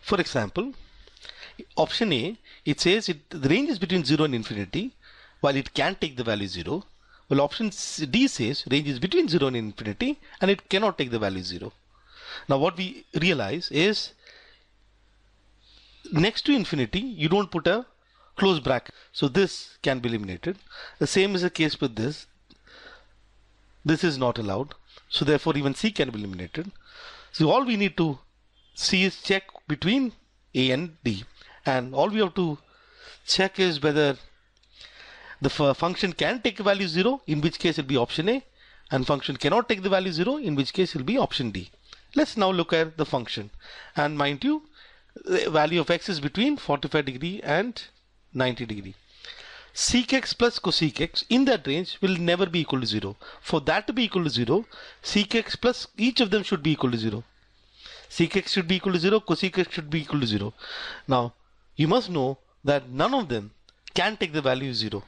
For example, option A, it says the range is between 0 and infinity, while it can take the value 0. Well, option D says range is between 0 and infinity and it cannot take the value 0. Now what we realize is next to infinity you don't put a closed bracket. So this can be eliminated. The same is the case with this. This is not allowed. So therefore even C can be eliminated. So all we need to see is check between A and D. And all we have to check is whether the function can take the value 0, in which case it will be option A, and function cannot take the value 0, in which case it will be option D. Let's now look at the function. And mind you, the value of x is between 45 degree and 90 degree. Sec x plus cosec x in that range will never be equal to 0. For that to be equal to 0, sec x plus each of them should be equal to 0. Sec x should be equal to 0, cosec x should be equal to 0. Now, you must know that none of them can take the value 0.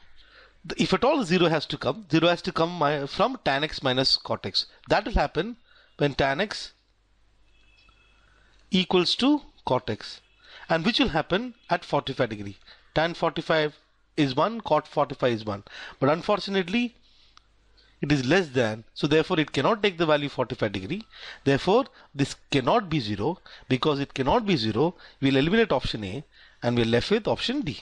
If at all 0 has to come, 0 has to come from tan x minus cot x. That will happen when tan x equals to cot x, and which will happen at 45 degree. Tan 45 is 1, cot 45 is 1. But unfortunately, it is less than, so therefore it cannot take the value 45 degree. Therefore, this cannot be 0. Because it cannot be 0, we'll eliminate option A and we're left with option D.